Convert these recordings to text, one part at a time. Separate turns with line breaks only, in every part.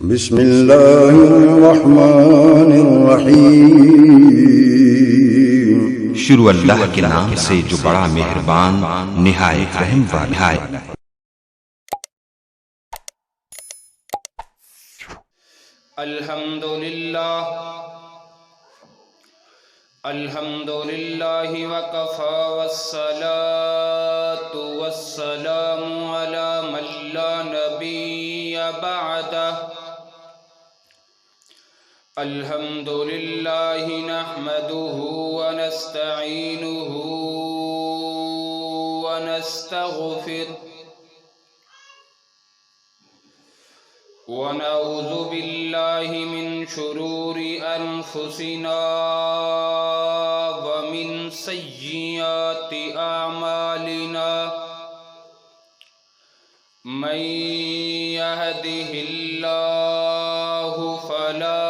بسم اللہ الرحمن الرحیم۔
شروع اللہ کے نام سے جو بڑا مہربان نہایت رحم والا ہے۔
الحمد للہ وکفی والصلاة والسلام علی من لا نبی بعدہ۔ الحمد للہ نحمده ونستعینه ونستغفر ونعوذ باللہ من شرور انفسنا ومن سیئات اعمالنا، من یہدہ اللہ فلا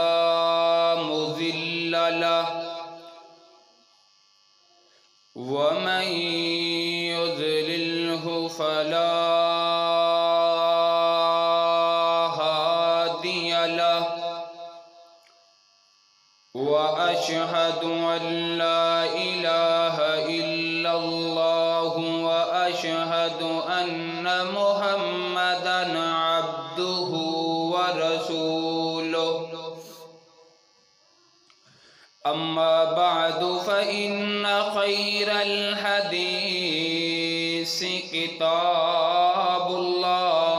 مضل لہ ومن یضللہ فلا هادی لہ، وأشهد أن لا إله إلا الله وأشهد أن محمدًا عبده ورسوله، أما بعد فإن خير الحديث كتاب الله،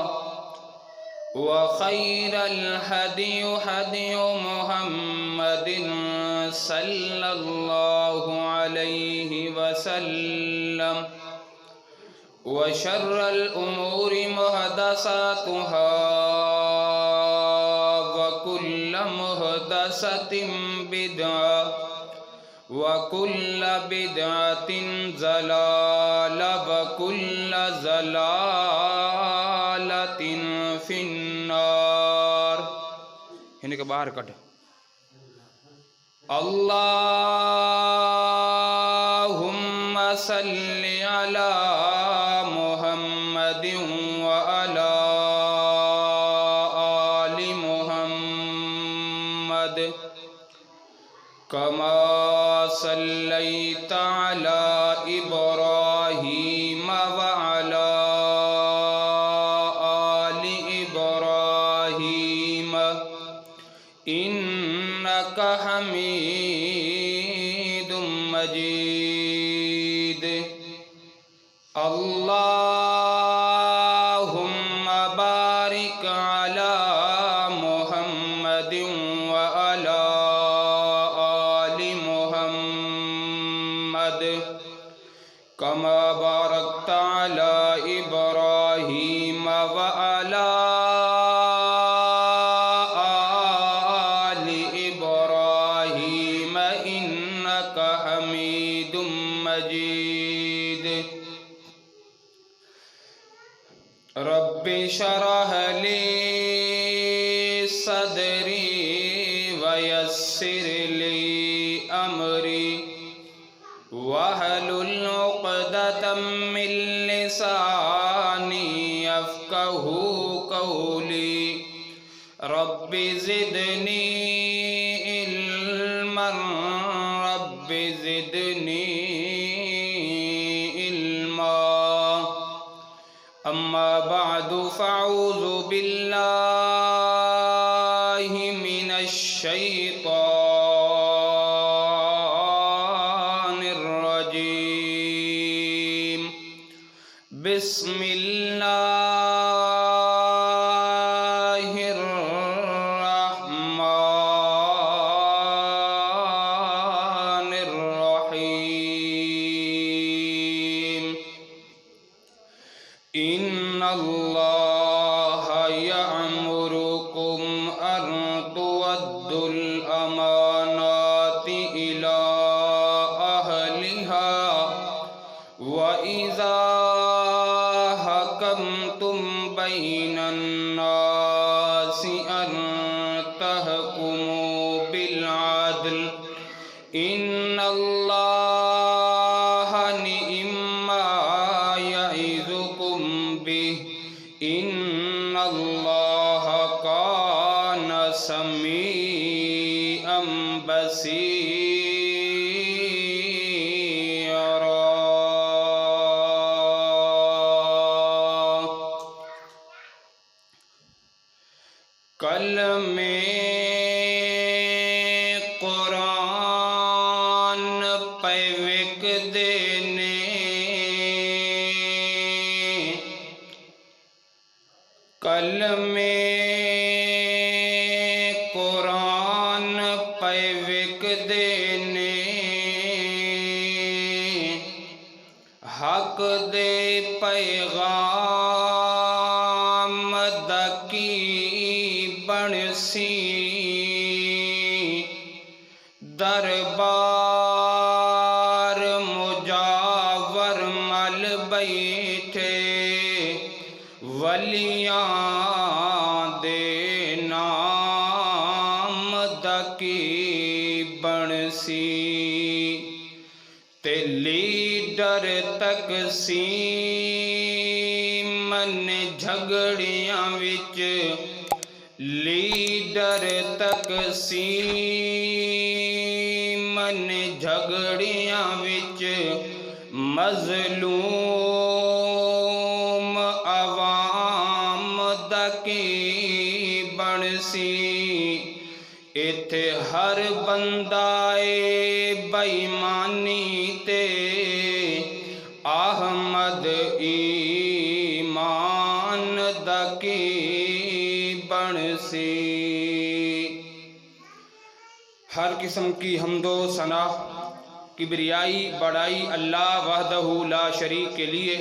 وخير الهدي هدي محمد صلى الله عليه وسلم، وشر الأمور محدثاتها وكل محدثة بدعة وكل بدعة ضلالة وكل ضلالة في النار۔ ہنے کے باہر کٹ اللہم صل علی محمد وعلی آل محمد کما صلیت علی ابراہیم وعلی آل ابراہیم انک حمید مجید۔ اللہم بارک علی محمد وعلی آل محمد کما بارکت علی ابراہیم وعلی آل ابراہیم انک حمید مجید۔ رب اشرح لی صدری ویسر لی امری واحلل عقدۃ من لسانی یفقہوا قولی۔ رب زدنی علما رب زدنی علما۔ اما بعد فاعوذ باللہ من الشیطان الرجیم۔ بسم اللہ الرحمن الرحیم۔ ان اللہ یأمرکم ان تؤدوا الامانات الی اہلہا وَإِذَا حَكَمْتُمْ بَيْنَ النَّاسِ أَن تَحْكُمُوا بِالْعَدْلِ إِنَّ اللَّهَ نِعِمَّا يَعِظُكُمْ بِهِ إِنَّ اللَّهَ كَانَ سميعا بصيرا کلمے قرآن پہ وک دینے کلمے قرآن پہ وک دینے حق دے پیغام دکی بنسی دربار مجاور مل بیٹھے ولیاں دے نام دکی بنسی تے لیڈر تقسیم نے جھگڑیاں وچ لیڈر تقسیم نے جھگڑیاں وچ مظلوم عوام دکی بنسی ایتھے ہر بندہ بےایمانی تے احمد ایمان دکی بنسی ہر قسم کی حمد و ثنا کبریائی بڑائی اللہ وحدہ لا شریک کے لیے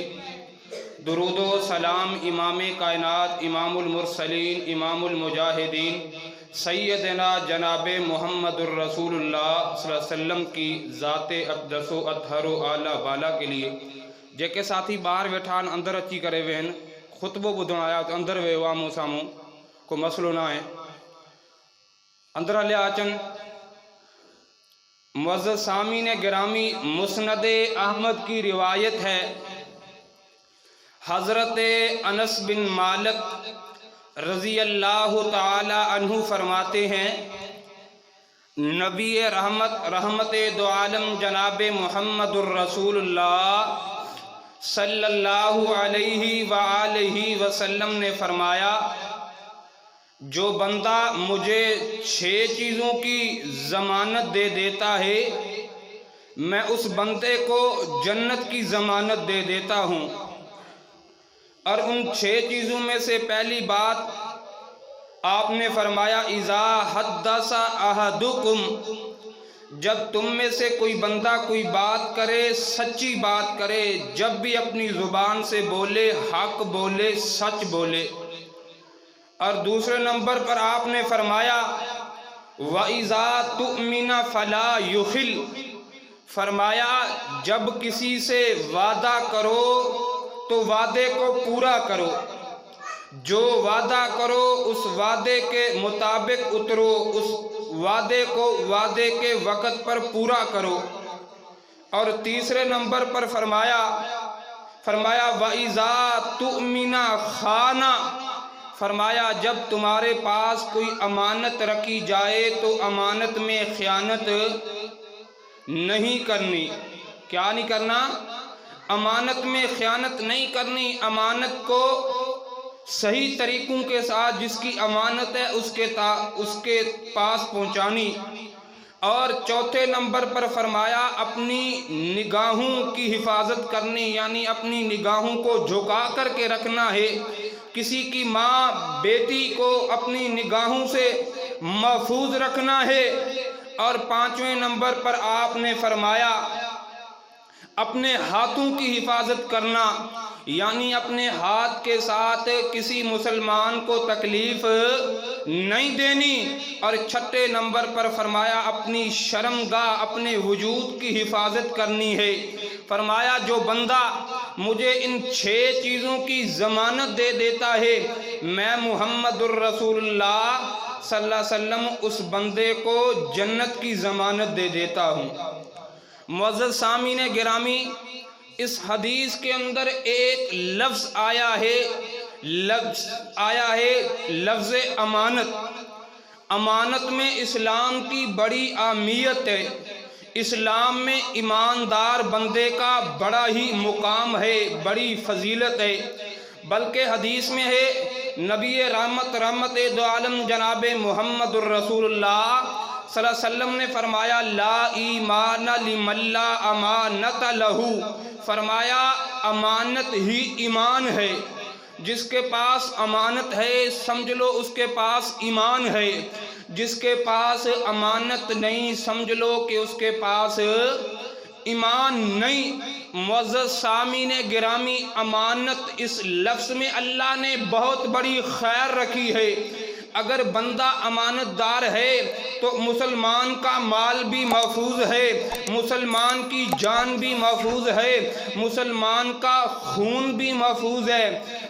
درود و سلام امام کائنات امام المرسلین امام المجاہدین سیدنا جناب محمد الرسول اللہ صلی اللہ علیہ وسلم کی ذات اقدس و اطہر و اعلیٰ والا کے لیے جے ساتھی باہر ویٹھان اندر اچی کرے وین خطبو بدھن آیا تو اندر وے وامو سامو کو مسئلو نہ ہے اندر ہلے آچن معزز سامعین گرامی مسند احمد کی روایت ہے حضرت انس بن مالک رضی اللہ تعالی عنہ فرماتے ہیں نبی رحمت دو عالم جناب محمد الرسول اللہ صلی اللہ علیہ وآلہ وسلم نے فرمایا جو بندہ مجھے 6 چیزوں کی ضمانت دے دیتا ہے میں اس بندے کو جنت کی ضمانت دے دیتا ہوں اور ان 6 چیزوں میں سے پہلی بات آپ نے فرمایا اذا حدث احدکم جب تم میں سے کوئی بندہ کوئی بات کرے سچی بات کرے جب بھی اپنی زبان سے بولے حق بولے سچ بولے اور دوسرے نمبر پر آپ نے فرمایا وَإِذَا تُؤْمِنَ فَلَا يُخِلْ فرمایا جب کسی سے وعدہ کرو تو وعدے کو پورا کرو جو وعدہ کرو اس وعدے کے مطابق اترو اس وعدے کو وعدے کے وقت پر پورا کرو اور تیسرے نمبر پر فرمایا وَإِذَا تُؤْمِنَ خَانَ فرمایا جب تمہارے پاس کوئی امانت رکھی جائے تو امانت میں خیانت نہیں کرنی کیا نہیں کرنا امانت میں خیانت نہیں کرنی امانت کو صحیح طریقوں کے ساتھ جس کی امانت ہے اس کے پاس پہنچانی اور چوتھے نمبر پر فرمایا اپنی نگاہوں کی حفاظت کرنی یعنی اپنی نگاہوں کو جھکا کر کے رکھنا ہے کسی کی ماں بیٹی کو اپنی نگاہوں سے محفوظ رکھنا ہے اور 5ویں نمبر پر آپ نے فرمایا اپنے ہاتھوں کی حفاظت کرنا یعنی اپنے ہاتھ کے ساتھ کسی مسلمان کو تکلیف نہیں دینی اور 6 نمبر پر فرمایا اپنی شرمگاہ اپنے وجود کی حفاظت کرنی ہے فرمایا جو بندہ مجھے ان 6 چیزوں کی ضمانت دے دیتا ہے میں محمد الرسول اللہ صلی اللہ علیہ وسلم اس بندے کو جنت کی ضمانت دے دیتا ہوں۔ معزز سامعین گرامی، اس حدیث کے اندر ایک لفظ آیا ہے لفظ امانت، امانت میں اسلام کی بڑی اہمیت ہے، اسلام میں ایماندار بندے کا بڑا ہی مقام ہے، بڑی فضیلت ہے۔ بلکہ حدیث میں ہے، نبی رحمت دو عالم جناب محمد الرسول اللہ صلی اللہ علیہ وسلم نے فرمایا لا ایمان لمن لا امانت لہو، فرمایا امانت ہی ایمان ہے، جس کے پاس امانت ہے سمجھ لو اس کے پاس ایمان ہے، جس کے پاس امانت نہیں سمجھ لو کہ اس کے پاس ایمان نہیں۔ معزز سامعین گرامی، امانت اس لفظ میں اللہ نے بہت بڑی خیر رکھی ہے۔ اگر بندہ امانت دار ہے تو مسلمان کا مال بھی محفوظ ہے، مسلمان کی جان بھی محفوظ ہے، مسلمان کا خون بھی محفوظ ہے۔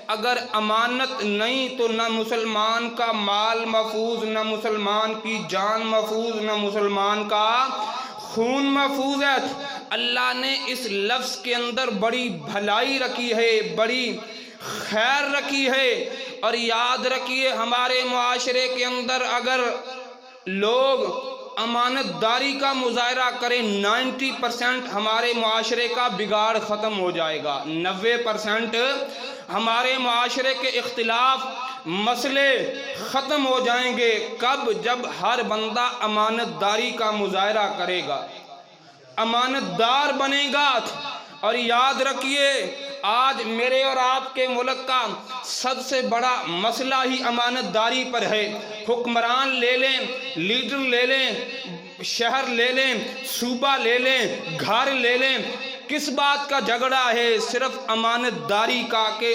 اگر امانت نہیں تو نہ مسلمان کا مال محفوظ، نہ مسلمان کی جان محفوظ، نہ مسلمان کا خون محفوظ ہے۔ اللہ نے اس لفظ کے اندر بڑی بھلائی رکھی ہے، بڑی خیر رکھی ہے۔ اور یاد رکھیے ہمارے معاشرے کے اندر اگر لوگ امانت داری کا مظاہرہ کریں 90% ہمارے معاشرے کا بگاڑ ختم ہو جائے گا، 90% ہمارے معاشرے کے اختلاف مسئلے ختم ہو جائیں گے۔ کب؟ جب ہر بندہ امانت داری کا مظاہرہ کرے گا، امانت دار بنے گا۔ اور یاد رکھیے آج میرے اور آپ کے ملک کا سب سے بڑا مسئلہ ہی امانت داری پر ہے۔ حکمران لے لیں، لیڈر لے لیں، شہر لے لیں، صوبہ لے لیں، گھر لے لیں، کس بات کا جھگڑا ہے؟ صرف امانت داری کا، کہ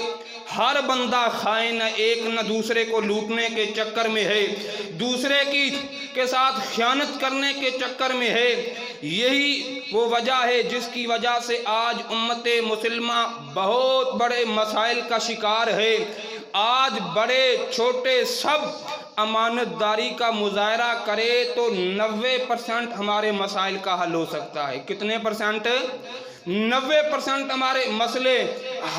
ہر بندہ خائن ہے، ایک نہ دوسرے کو لوٹنے کے چکر میں ہے، دوسرے کے ساتھ خیانت کرنے کے چکر میں ہے۔ یہی وہ وجہ ہے جس کی وجہ سے آج امت مسلمہ بہت بڑے مسائل کا شکار ہے۔ آج بڑے چھوٹے سب امانت داری کا مظاہرہ کرے تو 90% ہمارے مسائل کا حل ہو سکتا ہے۔ کتنے پرسنٹ؟ 90% ہمارے مسئلے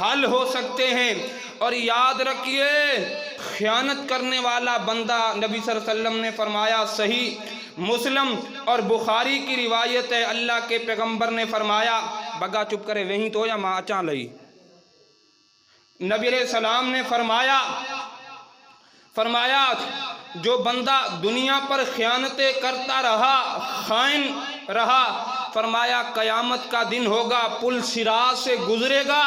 حل ہو سکتے ہیں۔ اور یاد رکھیے خیانت کرنے والا بندہ، نبی صلی اللہ علیہ وسلم نے فرمایا، صحیح مسلم اور بخاری کی روایت ہے، اللہ کے پیغمبر نے فرمایا، بگا چپ کرے وہیں تو یا ماں اچھا لئی، نبی علیہ السلام نے فرمایا جو بندہ دنیا پر خیانتیں کرتا رہا، خائن رہا، فرمایا قیامت کا دن ہوگا، پل صراط سے گزرے گا،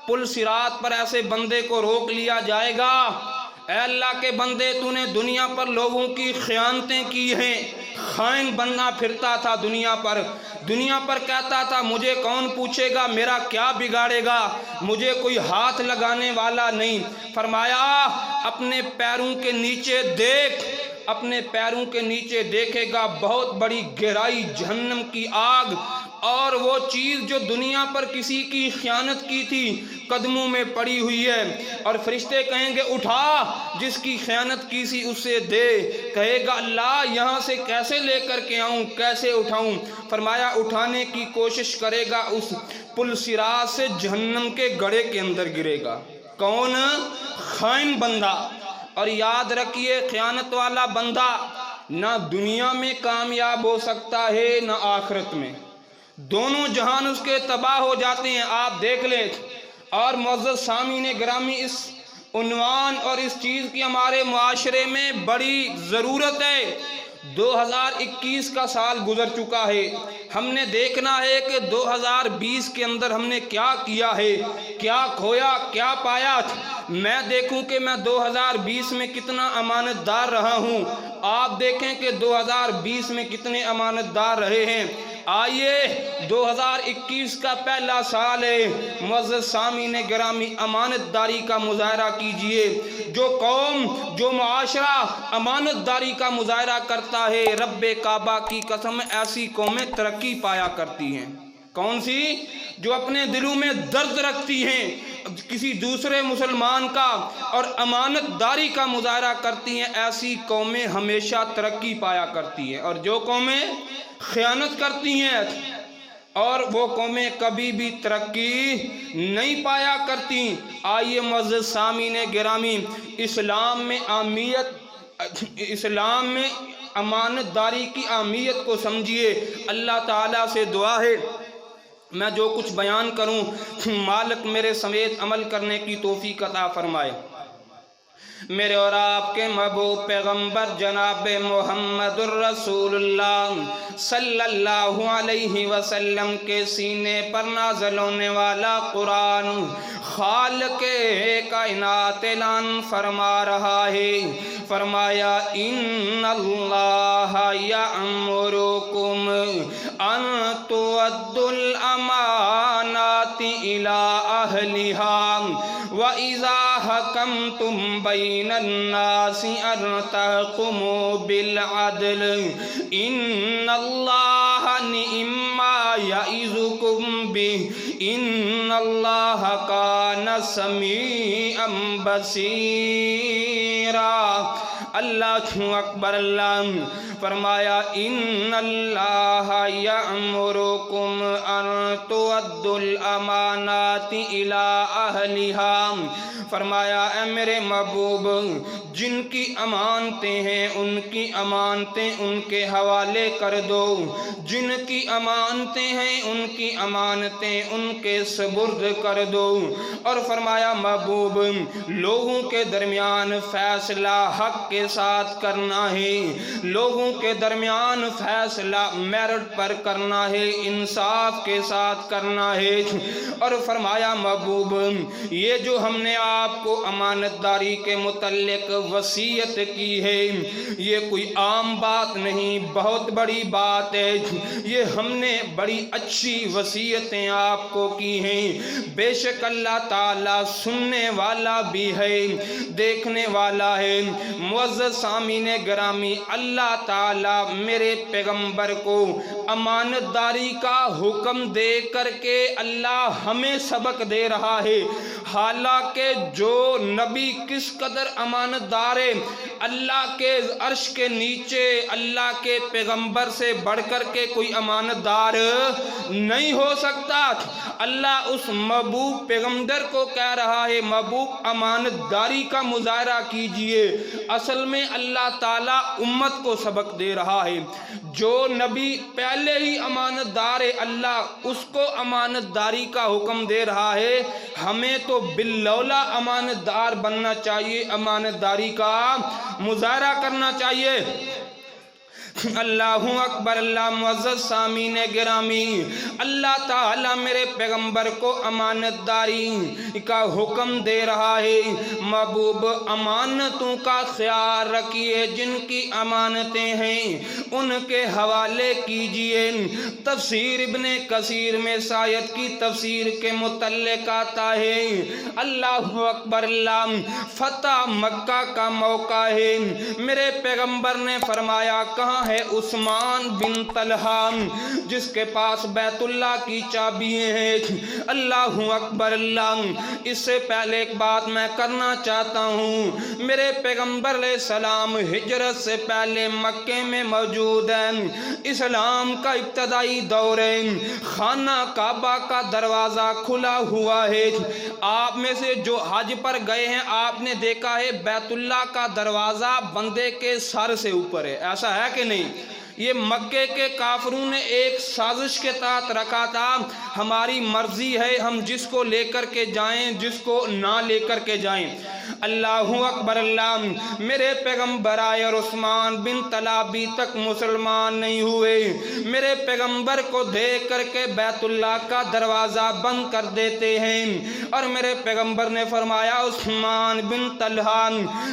پل صراط پر ایسے بندے کو روک لیا جائے گا، اے اللہ کے بندے تو نے دنیا پر لوگوں کی خیانتیں کی ہیں، خائن بننا پھرتا تھا دنیا پر کہتا تھا مجھے کون پوچھے گا، میرا کیا بگاڑے گا، مجھے کوئی ہاتھ لگانے والا نہیں۔ فرمایا اپنے پیروں کے نیچے دیکھ، اپنے پیروں کے نیچے دیکھے گا بہت بڑی گہرائی جہنم کی آگ، اور وہ چیز جو دنیا پر کسی کی خیانت کی تھی قدموں میں پڑی ہوئی ہے، اور فرشتے کہیں گے اٹھا، جس کی خیانت کی سی اسے دے، کہے گا اللہ یہاں سے کیسے لے کر کے آؤں، کیسے اٹھاؤں؟ فرمایا اٹھانے کی کوشش کرے گا، اس پل صراط سے جہنم کے گڑھے کے اندر گرے گا۔ کون؟ خائن بندہ۔ اور یاد رکھیے خیانت والا بندہ نہ دنیا میں کامیاب ہو سکتا ہے نہ آخرت میں، دونوں جہان اس کے تباہ ہو جاتے ہیں، آپ دیکھ لیں۔ اور معزز سامعین گرامی، اس عنوان اور اس چیز کی ہمارے معاشرے میں بڑی ضرورت ہے۔ 2021 کا سال گزر چکا ہے، ہم نے دیکھنا ہے کہ 2020 کے اندر ہم نے کیا کیا ہے، کیا کھویا کیا پایا۔ میں دیکھوں کہ میں 2020 میں کتنا امانت دار رہا ہوں، آپ دیکھیں کہ 2020 میں کتنے امانت دار رہے ہیں۔ آئیے 2021 کا پہلا سال ہے، معزز سامعین گرامی امانت داری کا مظاہرہ کیجئے۔ جو قوم، جو معاشرہ امانت داری کا مظاہرہ کرتا ہے، رب کعبہ کی قسم ایسی قومیں ترقی پایا کرتی ہیں۔ کون سی؟ جو اپنے دلوں میں درد رکھتی ہیں کسی دوسرے مسلمان کا اور امانت داری کا مظاہرہ کرتی ہیں، ایسی قومیں ہمیشہ ترقی پایا کرتی ہیں، اور جو قومیں خیانت کرتی ہیں اور وہ قومیں کبھی بھی ترقی نہیں پایا کرتی۔ آئیے معزز سامعین گرامی، اسلام میں اہمیت اسلام میں امانت داری کی اہمیت کو سمجھیے۔ اللہ تعالیٰ سے دعا ہے میں جو کچھ بیان کروں مالک میرے سمیت عمل کرنے کی توفیق عطا فرمائے۔ میرے اور آپ کے محبوب پیغمبر جناب محمد الرسول اللہ صلی اللہ علیہ وسلم کے سینے پر نازل ہونے والا قرآن خالق کائنات اعلان فرما رہا ہے، فرمایا ان اللہ یأمرکم ان تؤدوا الامانات الی اہلہا وَإِذَا حَكَمْتُمْ بَيْنَ النَّاسِ أَن تَحْكُمُوا بِالْعَدْلِ إِنَّ اللَّهَ نِعِمَّا يَعِظُكُمْ بِهِ إِنَّ اللَّهَ كَانَ سَمِيعًا بَصِيرًا۔ اللہ اکبر۔ اللہ فرمایا ان اللہ یأمرکم ان تؤدوا الامانات الی اہلہا، فرمایا اے میرے محبوب جن کی امانتیں ہیں ان کی امانتیں ان کے حوالے کر دو، جن کی امانتیں ہیں ان کی امانتیں ان کے سپرد کر دو۔ اور فرمایا محبوب لوگوں کے درمیان فیصلہ حق کے ساتھ کرنا ہے، لوگوں کے درمیان فیصلہ میرٹ پر کرنا ہے، انصاف کے ساتھ کرنا ہے۔ اور فرمایا محبوب یہ جو ہم نے آپ کو امانت داری کے متعلق وصیت کی ہے یہ کوئی عام بات نہیں، بہت بڑی بات ہے۔ یہ ہم نے بڑی اچھی وصیتیں آپ کو کی ہیں۔ بے شک اللہ تعالیٰ سننے والا بھی ہے، دیکھنے والا ہے۔ معزز سامعین گرامی، اللہ تعالیٰ میرے پیغمبر کو امانت داری کا حکم دے کر کے اللہ ہمیں سبق دے رہا ہے، حالانکہ جو نبی کس قدر امانت دار ہے، اللہ کے عرش کے نیچے اللہ کے پیغمبر سے بڑھ کر کے کوئی امانت دار نہیں ہو سکتا۔ اللہ اس محبوب پیغمبر کو کہہ رہا ہے محبوب امانت داری کا مظاہرہ کیجئے۔ اصل میں اللہ تعالیٰ امت کو سبق دے رہا ہے، جو نبی پہلے ہی امانت دار ہے اللہ اس کو امانت داری کا حکم دے رہا ہے۔ ہمیں تو باللولا امانت دار بننا چاہیے، امانت داری کا مظاہرہ کرنا چاہیے۔ اللہ اکبر۔ اللہ معزز سامعین گرامی، اللہ تعالیٰ میرے پیغمبر کو امانت داری کا حکم دے رہا ہے۔ محبوب امانتوں کا خیال رکھیے، جن کی امانتیں ہیں ان کے حوالے کیجئے۔ تفسیر ابن کثیر میں آیت کی تفسیر کے متعلق آتا ہے اللہ اکبر۔ اللہ فتح مکہ کا موقع ہے، میرے پیغمبر نے فرمایا کہاں ہے عثمان بن طلحہ جس کے پاس بیت اللہ کی چابیاں ہیں۔ اللہ اکبر۔ اللہ اس سے پہلے ایک بات میں کرنا چاہتا ہوں، میرے پیغمبر علیہ السلام ہجرت سے پہلے مکے میں موجود ہیں، اسلام کا ابتدائی دور ہے، خانہ کعبہ کا دروازہ کھلا ہوا ہے۔ آپ میں سے جو حج پر گئے ہیں آپ نے دیکھا ہے بیت اللہ کا دروازہ بندے کے سر سے اوپر ہے، ایسا ہے کہ نہیں؟ یہ مکے کے کافروں نے ایک سازش کے تحت رکھا تھا، ہماری مرضی ہے ہم جس کو لے کر کے جائیں جس کو نہ لے کر کے جائیں۔ اللہ اکبر۔ اللہ میرے پیغمبر آئے اور عثمان بن طلحہ ابھی تک مسلمان نہیں ہوئے، میرے پیغمبر کو دیکھ کر کے بیت اللہ کا دروازہ بند کر دیتے ہیں، اور میرے پیغمبر نے فرمایا عثمان بن طلحہ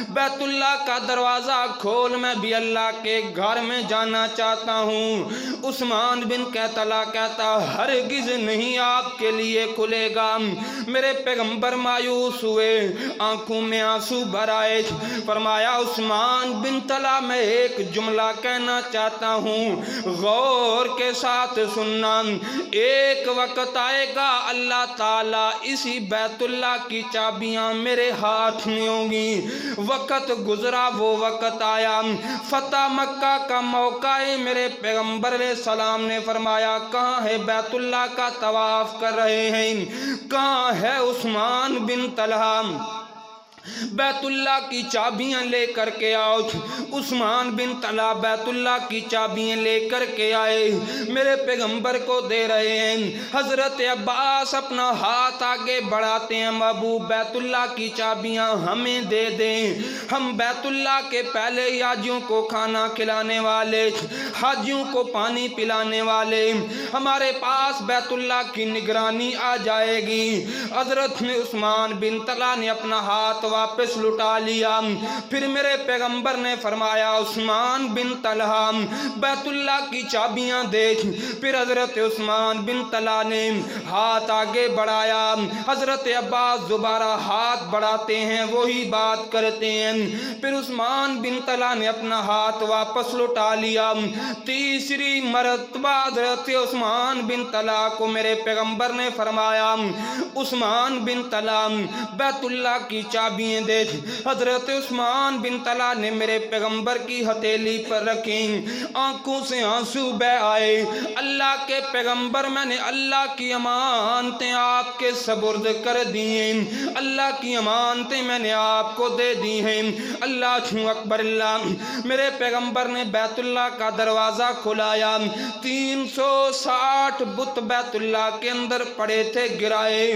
بیت اللہ کا دروازہ کھول، میں بھی اللہ کے گھر میں جانا چاہتا ہوں۔ عثمان بن طلحہ کہتا ہرگز نہیں آپ کے لیے کھلے گا۔ میرے پیغمبر مایوس ہوئے، آنکھوں میں آنسو بھر آئے، فرمایا عثمان بن طلحہ میں ایک جملہ کہنا چاہتا ہوں، غور کے ساتھ سننا، ایک وقت آئے گا اللہ تعالیٰ اسی بیت اللہ کی چابیاں میرے ہاتھ میں ہوں گی۔ وقت گزرا، وہ وقت آیا، فتح مکہ کا موقع ہے، میرے پیغمبر علیہ السلام نے فرمایا کہاں ہے بیت اللہ کا طواف کر رہے ہیں، کہاں ہے عثمان بن طلحہ؟ بیت اللہ کی چابیاں لے کر کے آؤ۔ عثمان بن طلحہ بیت اللہ کی چابیاں لے کر کے آئے، میرے پیغمبر کو دے رہے ہیں۔ حضرت عباس اپنا ہاتھ آگے بڑھاتے ہیں، محبوب بیت اللہ کی چابیاں ہمیں دے دیں، ہم بیت اللہ کے پہلے حاجیوں کو کھانا کھلانے والے، حاجیوں کو پانی پلانے والے، ہمارے پاس بیت اللہ کی نگرانی آ جائے گی۔ حضرت عثمان بن طلحہ نے اپنا ہاتھ واپس لٹا لیا۔ پھر میرے پیغمبر نے فرمایا عثمان بن طلحہ بیت اللہ کی چابیاں دے۔ پھر حضرت عثمان بن طلحہ نے ہاتھ آگے بڑھایا، حضرت عباس دوبارہ ہاتھ بڑھاتے ہیں، وہی بات کرتے ہیں۔ پھر عثمان بن طلحہ نے اپنا ہاتھ واپس لٹا لیا۔ تیسری مرتبہ حضرت عثمان بن طلحہ کو میرے پیغمبر نے فرمایا عثمان بن طلحہ بیت اللہ کی چابیاں دے۔ حضرت عثمان بن طلحہ نے میرے پیغمبر کی ہتھیلی پر رکھی، آنکھوں سے آنسو بہ آئے۔ اللہ کے پیغمبر، میں نے اللہ کی امانتیں آپ کے سپرد کر دی ہیں، اللہ کی امانتیں میں نے آپ کو دے دی ہیں۔ اللہ اکبر اللہ۔ میرے پیغمبر نے بیت اللہ کا دروازہ کھلایا، 360 بت بیت اللہ کے اندر پڑے تھے گرائے،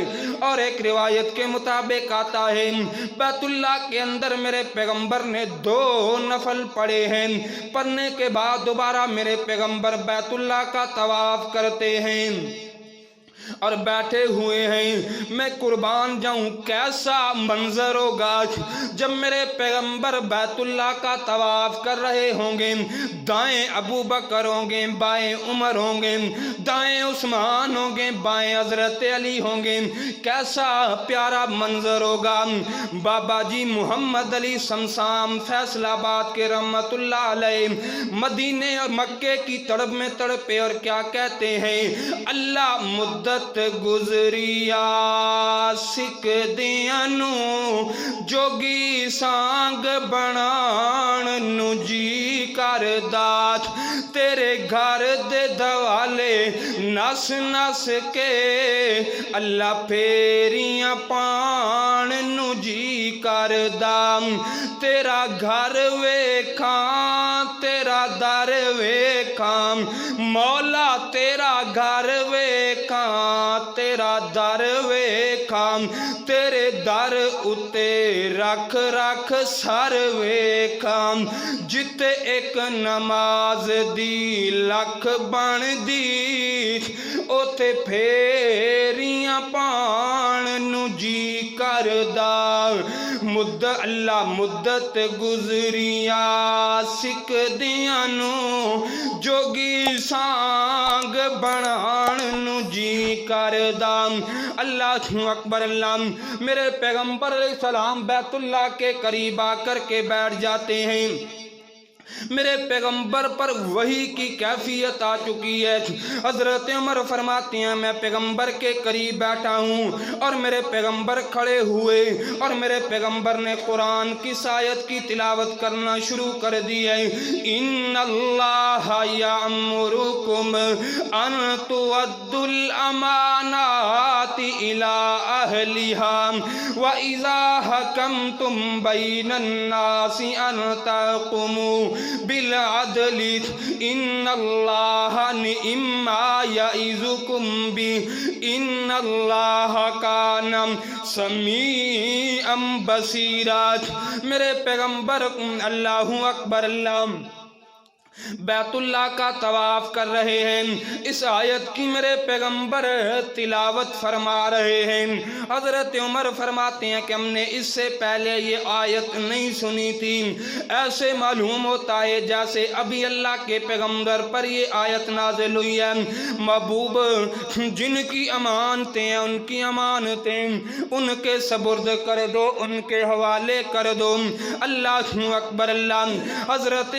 اور ایک روایت کے مطابق آتا ہے بیت اللہ کے اندر میرے پیغمبر نے 2 نفل پڑھے ہیں، پڑھنے کے بعد دوبارہ میرے پیغمبر بیت اللہ کا طواف کرتے ہیں اور بیٹھے ہوئے ہیں۔ میں قربان جاؤں کیسا منظر ہوگا جب میرے پیغمبر بیت اللہ کا طواف کر رہے ہوں گے، دائیں ابو بکر ہوں گے، بائیں عمر ہوں گے، دائیں عثمان ہوں گے، بائیں حضرت علی ہوں گے، کیسا پیارا منظر ہوگا۔ بابا جی محمد علی شمشام فیصل آباد کے رحمت اللہ علیہ مدینے اور مکے کی تڑپ میں تڑپے اور کیا کہتے ہیں، اللہ مدت گزریا سکھ دیاں نو جوگی سانگ بنان نو جی کردا، تیرے گھر دے دوالے نس نس کے اللہ پھیریاں پان نو جی کردا، تیرا گھر ویکھاں تیرا در ویکھاں مولا، تیرا گھر ویکھاں تیرا در ویکھاں، تیرے در اتے رکھ رکھ سر ویکھاں، جتے ایک نماز دی لکھ بن دی، اوتے پھیریاں پان نو جی کردا، اللہ مدت گزریا سکھ دیاں نو جوگی سانگ بنان نو جی کردا۔ اللہ اکبر اللہ۔ میرے پیغمبر علیہ السلام بیت اللہ کے قریب آ کر کے بیٹھ جاتے ہیں۔ میرے پیغمبر پر وحی کی کیفیت آ چکی ہے۔ حضرت عمر فرماتے ہیں میں پیغمبر کے قریب بیٹھا ہوں اور میرے پیغمبر کھڑے ہوئے اور میرے پیغمبر نے قرآن کی آیت کی تلاوت کرنا شروع کر دی ہے، ان اللہ یامرکم ان تؤدوا الامانات الی اہلھا واذا حکمتم بین الناس ان تحکموا بالعدل ان اللہ نعم ما یعظکم بہ ان اللہ کان سمیعا بصیرا۔ میرے پیغمبر اللہ اکبر اللہ بیت اللہ کا طواف کر رہے ہیں، اس آیت کی میرے پیغمبر تلاوت فرما رہے ہیں۔ حضرت عمر فرماتے ہیں کہ ہم نے اس سے پہلے یہ آیت نہیں سنی تھی، ایسے معلوم ہوتا ہے جیسے ابھی اللہ کے پیغمبر پر یہ آیت نازل ہوئی ہے۔ محبوب جن کی امانتیں ہیں ان کی امانتیں ان کے سپرد کر دو، ان کے حوالے کر دو۔ اللہ اکبر اللہ۔ حضرت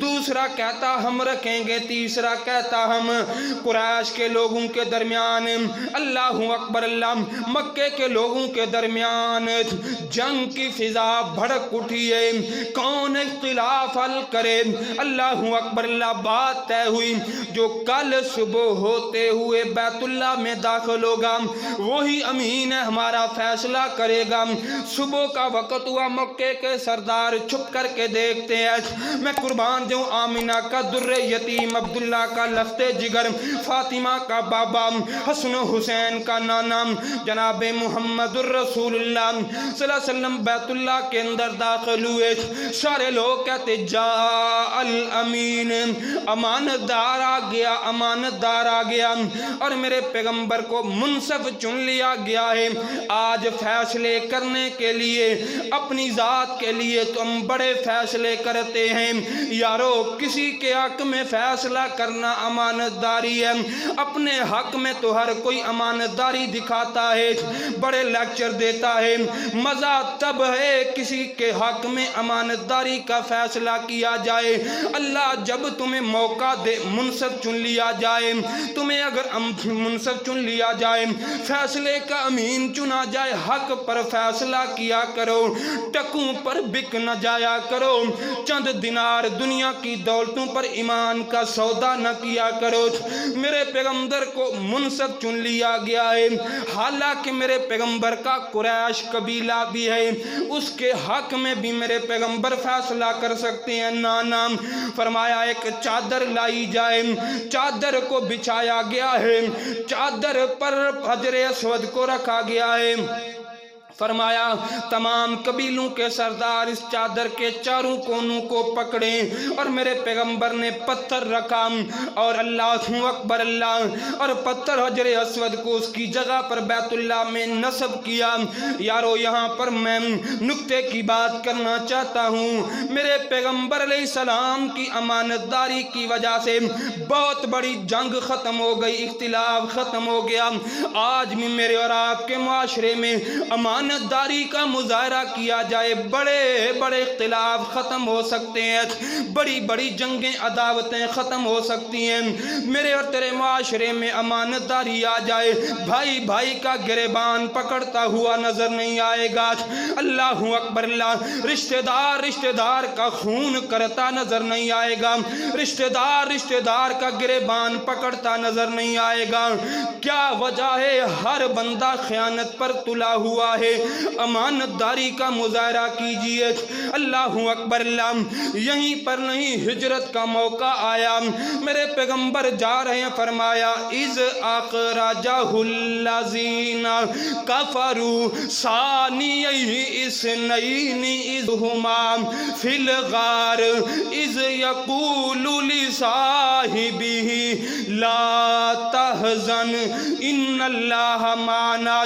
دوسرا کہتا ہم رکھیں گے، تیسرا کہتا ہم۔ قریش کے لوگوں کے درمیان اللہ اکبر اللہ، مکے کے لوگوں کے درمیان جنگ کی فضا بھڑک اٹھی ہے، کون اختلاف حل کرے؟ اللہ اکبر اللہ، بات طے ہوئی جو کل صبح ہوتے ہوئے بیت اللہ میں داخل ہوگا وہی امین ہے، ہمارا فیصلہ کرے گا۔ صبح کا وقت ہوا، مکے کے سردار چھپ کر کے دیکھتے ہیں، میں قربان جاؤں آمینہ کا در یتیم، عبداللہ کا لخت جگر، فاطمہ کا بابا، حسن و حسین کا نانا، جناب محمد الرسول اللہ صلی اللہ علیہ وسلم بیت اللہ کے اندر داخل ہوئے۔ سارے لوگ کہتے جا الامین، امانت دار آ گیا، امانت دار آ گیا، اور میرے پیغمبر کو منصف چن لیا گیا ہے۔ آج فیصلے کرنے کے لیے، اپنی ذات کے لیے تو ہم بڑے فیصلے کرتے ہیں یارو، کسی کے حق میں فیصلہ کرنا امانت داری ہے، اپنے حق میں تو ہر کوئی امانت داری دکھاتا ہے، بڑے لیکچر دیتا ہے، مزہ تب ہے کسی کے حق میں امانت داری کا فیصلہ کیا جائے۔ اللہ جب تمہیں موقع دے، منصف چن لیا جائے، تمہیں اگر منصف چن لیا جائے، فیصلے کا امین چنا جائے، حق پر فیصلہ کیا کرو، ٹکوں پر بک نہ جایا کرو، چند دینار دنیا کی دولتوں پر ایمان کا سودا نہ کیا کرو۔ میرے پیغمبر کو منصف چن لیا گیا ہے، حالانکہ میرے پیغمبر کا قریش قبیلہ بھی ہے، اس کے حق میں بھی میرے پیغمبر فیصلہ کر سکتے ہیں۔ نانا فرمایا ایک چادر لائی جائے، چادر کو بچھایا گیا ہے، چادر پر حجر اسود کو رکھا گیا ہے۔ فرمایا تمام قبیلوں کے سردار اس چادر کے چاروں کونوں کو پکڑیں، اور میرے پیغمبر نے پتھر رکھا اور اللہ اکبر اللہ، اور پتھر حجر اسود کو اس کی جگہ پر بیت اللہ میں نصب کیا۔ یارو یہاں پر میں نکتے کی بات کرنا چاہتا ہوں، میرے پیغمبر علیہ السلام کی امانت داری کی وجہ سے بہت بڑی جنگ ختم ہو گئی، اختلاف ختم ہو گیا۔ آج بھی میرے اور آپ کے معاشرے میں امانت داری کا مظاہرہ کیا جائے، بڑے بڑے اختلاف ختم ہو سکتے ہیں، بڑی بڑی جنگیں عداوتیں ختم ہو سکتی ہیں۔ میرے اور تیرے معاشرے میں امانت داری آ جائے، بھائی بھائی کا گریبان پکڑتا ہوا نظر نہیں آئے گا، اللہ اکبر اللہ، رشتہ دار کا خون کرتا نظر نہیں آئے گا، رشتہ دار کا گریبان پکڑتا نظر نہیں آئے گا۔ کیا وجہ ہے؟ ہر بندہ خیانت پر تلا ہوا ہے۔ امانت داری کا مظاہرہ کیجئے، اللہ اکبر اللہ۔ یہیں پر نہیں، ہجرت کا موقع آیا، میرے پیغمبر جا رہے ہیں، فرمایا اذ اخرجہ الذین کفروا ثانی اثنین اذ ہما فی الغار اذ یقول لصاحبہ لا تحزن ان اللہ معنا۔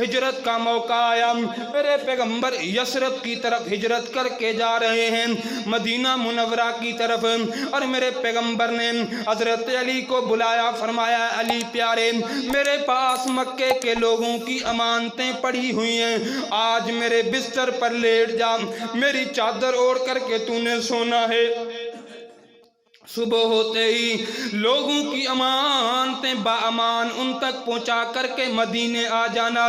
ہجرت کا موقع آیا، میرے پیغمبر یثرب کی طرف ہجرت کر کے جا رہے ہیں، مدینہ منورہ کی طرف، اور میرے پیغمبر نے حضرت علی کو بلایا، فرمایا علی پیارے، میرے پاس مکے کے لوگوں کی امانتیں پڑی ہوئی ہیں، آج میرے بستر پر لیٹ جا، میری چادر اوڑھ کر کے تو نے سونا ہے۔ صبح ہوتے ہی لوگوں کی امانتیں باامان ان تک پہنچا کر کے مدینے آ جانا۔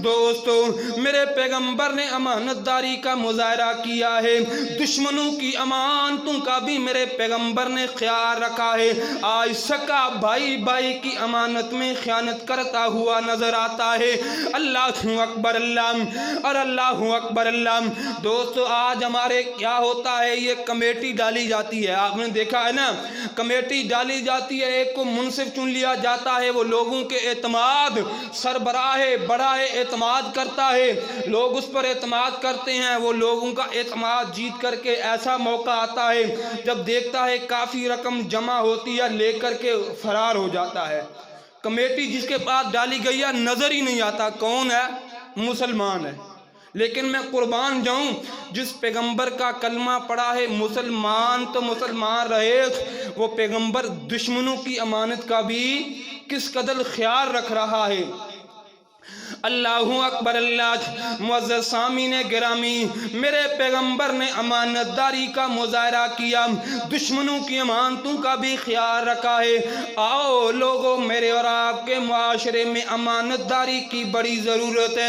دوستو میرے پیغمبر نے امانت داری کا مظاہرہ کیا ہے، دشمنوں کی امانتوں کا بھی میرے پیغمبر نے خیال رکھا ہے۔ آج سکا بھائی بھائی کی امانت میں خیانت کرتا ہوا نظر آتا ہے، اللہ اکبر اللہ اور اللہ اکبر اللہ۔ دوستو آج ہمارے کیا ہوتا ہے، یہ کمیٹی ڈالی جاتی ہے، آپ نے دیکھا ہے نا، کمیٹی ڈالی جاتی ہے، ایک کو منصف چن لیا جاتا ہے، وہ لوگوں کے اعتماد، سربراہ بڑا اعتماد کرتا ہے، لوگ اس پر اعتماد کرتے ہیں، وہ لوگوں کا اعتماد جیت کر کے ایسا موقع آتا ہے جب دیکھتا ہے کافی رقم جمع ہوتی ہے، لے کر کے فرار ہو جاتا ہے۔ کمیٹی جس کے پاس ڈالی گئی ہے نظر ہی نہیں آتا کون ہے، مسلمان ہے، لیکن میں قربان جاؤں جس پیغمبر کا کلمہ پڑا ہے، مسلمان تو مسلمان رہے، وہ پیغمبر دشمنوں کی امانت کا بھی کس قدر خیال رکھ رہا ہے۔ اللہ اکبر اللہ۔ معزز سامعین گرامی، میرے پیغمبر نے امانت داری کا مظاہرہ کیا، دشمنوں کی امانتوں کا بھی خیال رکھا ہے۔ آؤ لوگوں، میرے اور آپ کے معاشرے میں امانت داری کی بڑی ضرورت ہے۔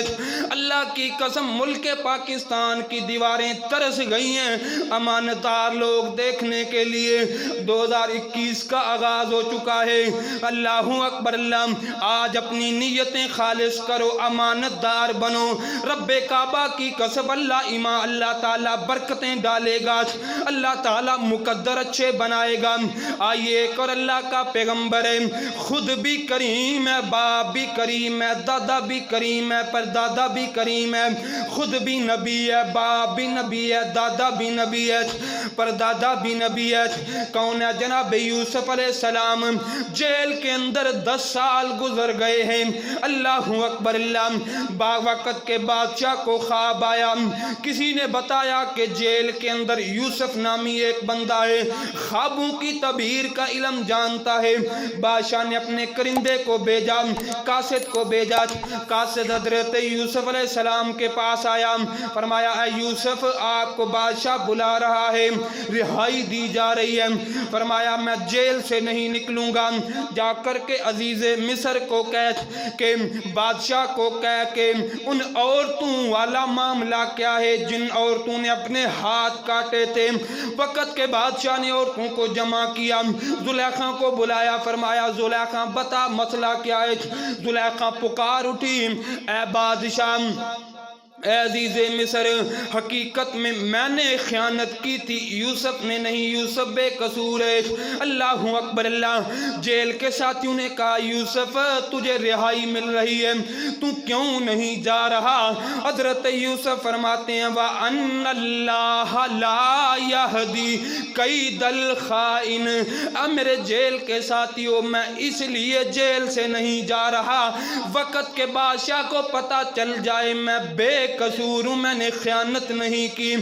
اللہ کی قسم ملک پاکستان کی دیواریں ترس گئی ہیں امانت دار لوگ دیکھنے کے لیے۔ 2021 کا آغاز ہو چکا ہے۔ اللہ اکبر اللہ۔ آج اپنی نیتیں خالص کرو، امانت دار بنو۔ رب کعبہ کی قسم اللہ تعالیٰ برکتیں ڈالے گا، اللہ تعالیٰ مقدر اچھے بنائے گا۔ آئیے، ایک اور اللہ کا پیغمبر ہے، خود بھی کریم ہے، باپ بھی کریم ہے، دادا بھی کریم ہے، پردادا بھی کریم ہے، خود بھی نبی ہے، باپ بھی نبی ہے، دادا بھی نبی ہے، پردادا بھی نبی ہے۔ کون ہے؟ جناب یوسف علیہ السلام۔ جیل کے اندر 10 سال گزر گئے ہیں۔ اللہ اکبر اللہ۔ وقت کے بادشاہ کو خواب آیا، کسی نے بتایا کہ جیل کے اندر یوسف نامی ایک بندہ ہے، خوابوں کی تعبیر کا علم جانتا ہے۔ بادشاہ نے اپنے کرندے کو بھیجا، قاصد کو بھیجا۔ قاصد حضرت یوسف علیہ السلام کے پاس آیا، فرمایا اے یوسف، آپ کو بادشاہ بلا رہا ہے، رہائی دی جا رہی ہے۔ فرمایا میں جیل سے نہیں نکلوں گا، جا کر کے عزیز مصر کو کہہ کہ بادشاہ کو کہہ کہ ان عورتوں والا معاملہ کیا ہے جن عورتوں نے اپنے ہاتھ کاٹے تھے۔ وقت کے بادشاہ نے عورتوں کو جمع کیا، زلیخا کو بلایا، فرمایا زلیخا بتا مسئلہ کیا ہے۔ زلیخا پکار اٹھی، اے بادشاہ، اے عزیز مصر، حقیقت میں نے خیانت کی تھی، یوسف نے نہیں، یوسف بے قصور ہے۔ اللہ اکبر اللہ۔ جیل کے ساتھیوں نے کہا یوسف تجھے رہائی مل رہی ہے، تو کیوں نہیں جا رہا؟ حضرت یوسف فرماتے ہیں وَأَنَّ اللَّهَ لَا يَهْدِي كَيْدَ الْخَائِنِ۔ میرے جیل کے ساتھیوں، میں اس لیے جیل سے نہیں جا رہا، وقت کے بادشاہ کو پتہ چل جائے میں بے قصور ہوں، میں نے خیانت نہیں کی۔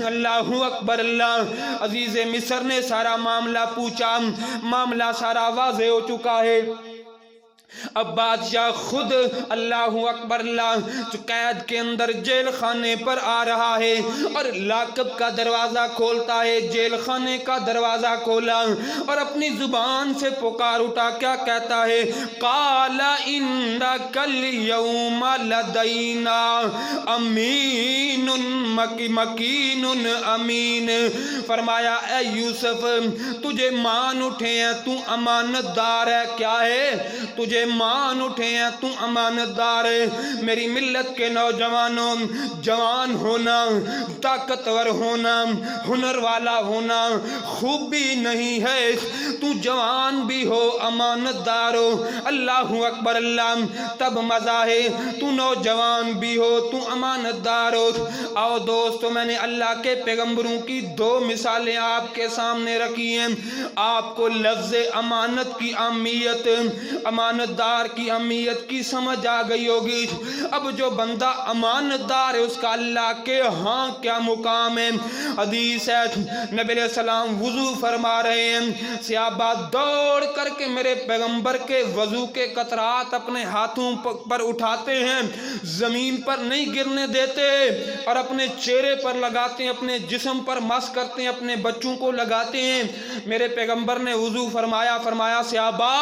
اللہ اکبر اللہ۔ عزیز مصر نے سارا معاملہ پوچھا، معاملہ سارا واضح ہو چکا ہے۔ اب بادشاہ خود اللہ اکبر اللہ قید کے اندر جیل خانے پر آ رہا ہے اور لاکب کا دروازہ کھولتا ہے، جیل خانے کا دروازہ کھولا اور اپنی زبان سے پکار اٹھا، کیا کہتا ہے؟ قال انک اليوم لدینا امین مکین امین۔ فرمایا اے یوسف، تجھے مان اٹھے ہیں، تو امانت دار ہے۔ کیا ہے؟ تجھے مان اٹھے ہیں، تو امانت دار ہے۔ میری ملت کے نوجوانوں، جوان ہونا، طاقتور ہونا، ہنر والا ہونا خوبی نہیں ہے، تو جوان بھی ہو، امانت دار ہو، اللہ اکبر اللہ، تب مزہ ہے۔ تو نوجوان بھی ہو، تو امانت دار ہو۔ آؤ دوستو، میں نے اللہ کے پیغمبروں کی 2 مثالیں آپ کے سامنے رکھی ہیں، آپ کو لفظ امانت کی اہمیت، امانت دار کی اہمیت کی سمجھ آ گئی ہوگی۔ اب جو بندہ امانت دار ہے اس کا اللہ کے ہاں کیا مقام ہے۔ حدیث ہے، نبی علیہ السلام وضو فرما رہے ہیں، صحابہ دوڑ کر کے میرے پیغمبر کے وضو کے قطرات اپنے ہاتھوں پر اٹھاتے ہیں، زمین پر نہیں گرنے دیتے اور اپنے چہرے پر لگاتے ہیں، اپنے جسم پر مس کرتے ہیں، اپنے بچوں کو لگاتے ہیں۔ میرے پیغمبر نے وضو فرمایا، فرمایا صحابہ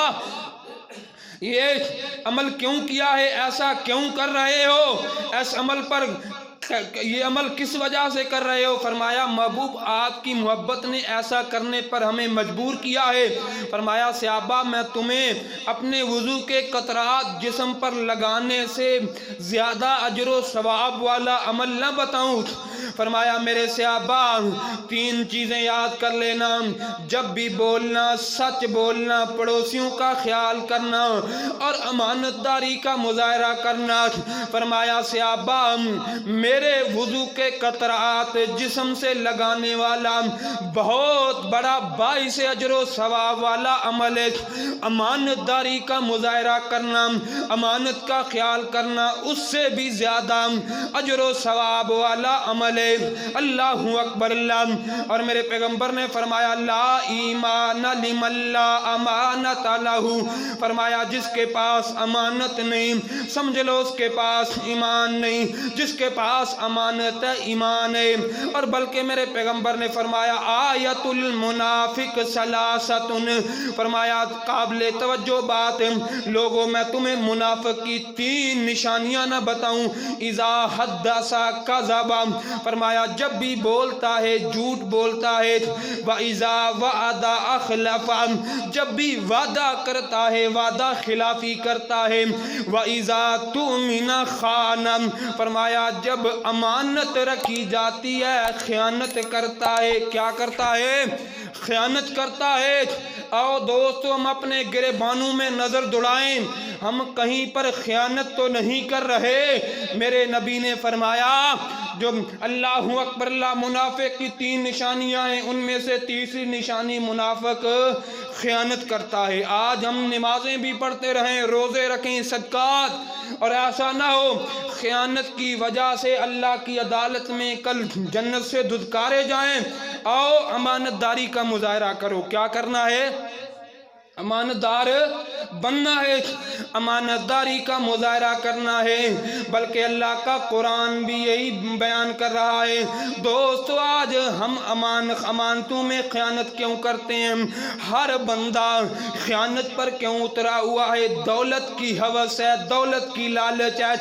یہ عمل کیوں کیا ہے؟ ایسا کیوں کر رہے ہو؟ اس عمل پر یہ عمل کس وجہ سے کر رہے ہو؟ فرمایا محبوب آپ کی محبت نے ایسا کرنے پر ہمیں مجبور کیا ہے۔ فرمایا صحابہ میں تمہیں اپنے وضو کے قطرات جسم پر لگانے سے زیادہ اجر و ثواب والا عمل نہ بتاؤں؟ فرمایا میرے صحابہ 3 چیزیں یاد کر لینا، جب بھی بولنا سچ بولنا، پڑوسیوں کا خیال کرنا اور امانت داری کا مظاہرہ کرنا۔ فرمایا صحابہ میرے وضو کے قطرات جسم سے لگانے والا بہت بڑا باعث اجر و ثواب والا عمل ہے، امانت داری کا مظاہرہ کرنا، امانت کا خیال کرنا اس سے بھی زیادہ اجر و ثواب والا عمل ہے۔ ہے۔ اللہ اکبر اللہ۔ اور میرے پیغمبر نے فرمایا لا ایمان لمن لا امانت لہ، فرمایا جس کے پاس امانت نہیں سمجھ لو اس کے پاس ایمان نہیں، جس کے پاس امانت ہے ایمان ہے۔ اور بلکہ میرے پیغمبر نے فرمایا آیت المنافق ثلاثۃ، فرمایا قابل توجہ بات ہے لوگوں، میں تمہیں منافق کی 3 نشانیاں نہ بتاؤں؟ اذا حدث کذب، فرمایا جب بھی بولتا ہے جھوٹ بولتا ہے، واذا وعد اخلف، جب بھی وعدہ کرتا ہے وعدہ خلافی کرتا ہے، واذا تؤمن خان، فرمایا جب امانت رکھی جاتی ہے خیانت کرتا ہے۔ کیا کرتا ہے؟ خیانت کرتا ہے۔ آؤ دوستو ہم اپنے گریبانوں میں نظر دوڑائیں، ہم کہیں پر خیانت تو نہیں کر رہے؟ میرے نبی نے فرمایا جو اللہ اکبر اللہ، منافق کی 3 نشانیاں ہیں، ان میں سے تیسری نشانی منافق خیانت کرتا ہے۔ آج ہم نمازیں بھی پڑھتے رہیں، روزے رکھیں، صدقات، اور ایسا نہ ہو خیانت کی وجہ سے اللہ کی عدالت میں کل جنت سے دھتکارے جائیں۔ آؤ امانت داری کا مظاہرہ کرو۔ کیا کرنا ہے؟ امانت دار بننا ہے، امانت داری کا مظاہرہ کرنا ہے۔ بلکہ اللہ کا قرآن بھی یہی بیان کر رہا ہے۔ دوستو آج ہم امانتوں میں خیانت کیوں کرتے ہیں؟ ہر بندہ خیانت پر کیوں اترا ہوا ہے؟ دولت کی ہوس ہے، دولت کی لالچ ہے۔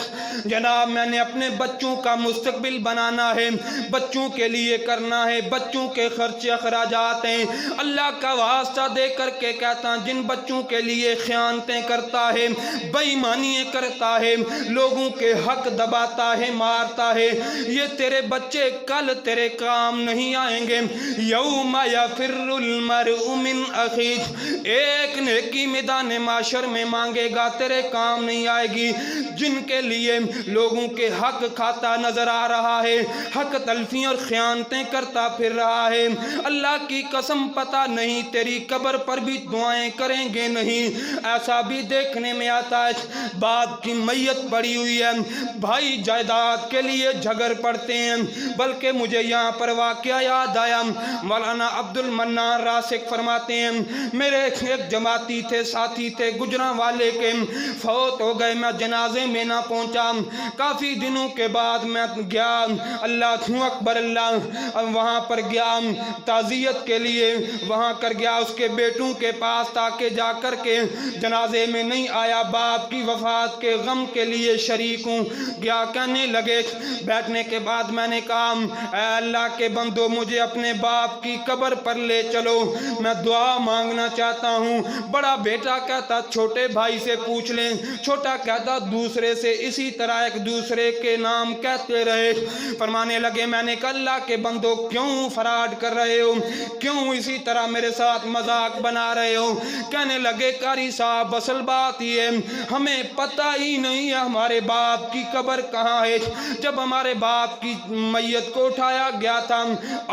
جناب میں نے اپنے بچوں کا مستقبل بنانا ہے، بچوں کے لیے کرنا ہے، بچوں کے خرچے اخراجات ہیں۔ اللہ کا واسطہ دے کر کے کہتا ہوں جن بچوں کے لیے خیانتیں کرتا ہے، بے ایمانیاں کرتا ہے، لوگوں کے حق دباتا ہے، مارتا ہے، یہ تیرے بچے کل تیرے کام نہیں آئیں گے۔ یوم یفر المرء من اخیہ، ایک نیکی میدان معاشر میں مانگے گا تیرے کام نہیں آئے گی۔ جن کے لیے لوگوں کے حق کھاتا نظر آ رہا ہے، حق تلفی اور خیانتیں کرتا پھر رہا ہے، اللہ کی قسم پتہ نہیں تیری قبر پر بھی دعائیں کریں گے نہیں۔ ایسا بھی دیکھنے میں آتا ہے باپ کی میت پڑی ہوئی ہے، بھائی جائیداد کے لیے جھگڑ پڑتے ہیں۔ بلکہ مجھے یہاں پر واقعہ یاد آیا، مولانا عبد المنان راسک فرماتے ہیں میرے ایک جماعتی تھے، ساتھی تھے، گجرانوالے کے، فوت ہو گئے، میں جنازے میں نہ پہنچا۔ کافی دنوں کے بعد میں گیا، اللہ اکبر اللہ، وہاں پر گیا تعزیت کے لیے، وہاں کر گیا اس کے بیٹوں کے پاس تاکہ جا کر کے جنازے میں نہیں آیا، باپ کی وفات کے غم کے لیے شریک ہوں۔ گیا کہنے لگے، بیٹھنے کے بعد میں نے کہا اے اللہ کے بندو مجھے اپنے باپ کی قبر پر لے چلو، میں دعا مانگنا چاہتا ہوں۔ بڑا بیٹا کہتا چھوٹے بھائی سے پوچھ لیں، چھوٹا کہتا دوسرے سے، اسی طرح ایک دوسرے کے نام کہتے رہے۔ فرمانے لگے میں نے کہا اللہ کے بندو کیوں فراڈ کر رہے ہو، کیوں اسی طرح میرے ساتھ مذاق بنا رہے ہو؟ کہنے لگے قاری صاحب اصل بات یہ ہے ہمیں پتہ ہی نہیں ہے ہمارے باپ کی قبر کہاں ہے۔ جب ہمارے باپ کی میت کو اٹھایا گیا تھا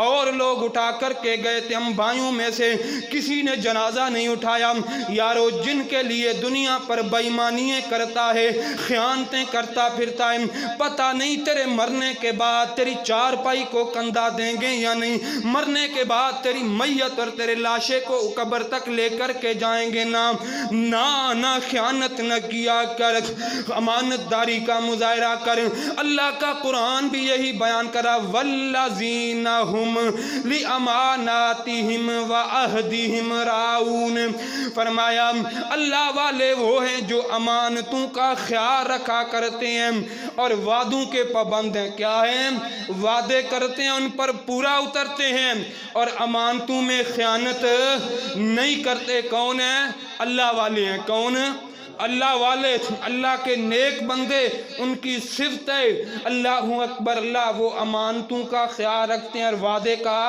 اور لوگ اٹھا کر کے گئے تھے، ہم بھائیوں میں سے کسی نے جنازہ نہیں اٹھایا۔ یارو جن کے لیے دنیا پر بے ایمانیاں کرتا ہے، خیانتیں کرتا پھرتا ہے، پتہ نہیں تیرے مرنے کے بعد تیری چارپائی کو کندھا دیں گے یا نہیں، مرنے کے بعد تیری میت اور تیرے لاشے کو قبر تک لے کر کے جائیں گے نا۔ نہ خیانت نہ کیا کر، امانت داری کا مظاہرہ کر۔ اللہ کا قرآن بھی یہی بیان کرا والذین ہم لاماناتہم وعہدہم راعون، فرمایا اللہ والے وہ ہیں جو امانتوں کا خیال رکھا کرتے ہیں اور وعدوں کے پابند ہیں۔ کیا ہیں؟ وعدے کرتے ہیں ان پر پورا اترتے ہیں اور امانتوں میں خیانت نہیں کرتے۔ کون ہیں؟ اللہ والے ہیں۔ کون؟ اللہ والے، اللہ کے نیک بندے، ان کی صفت ہے اللہ اکبر اللہ، وہ امانتوں کا خیال رکھتے ہیں اور وعدے کا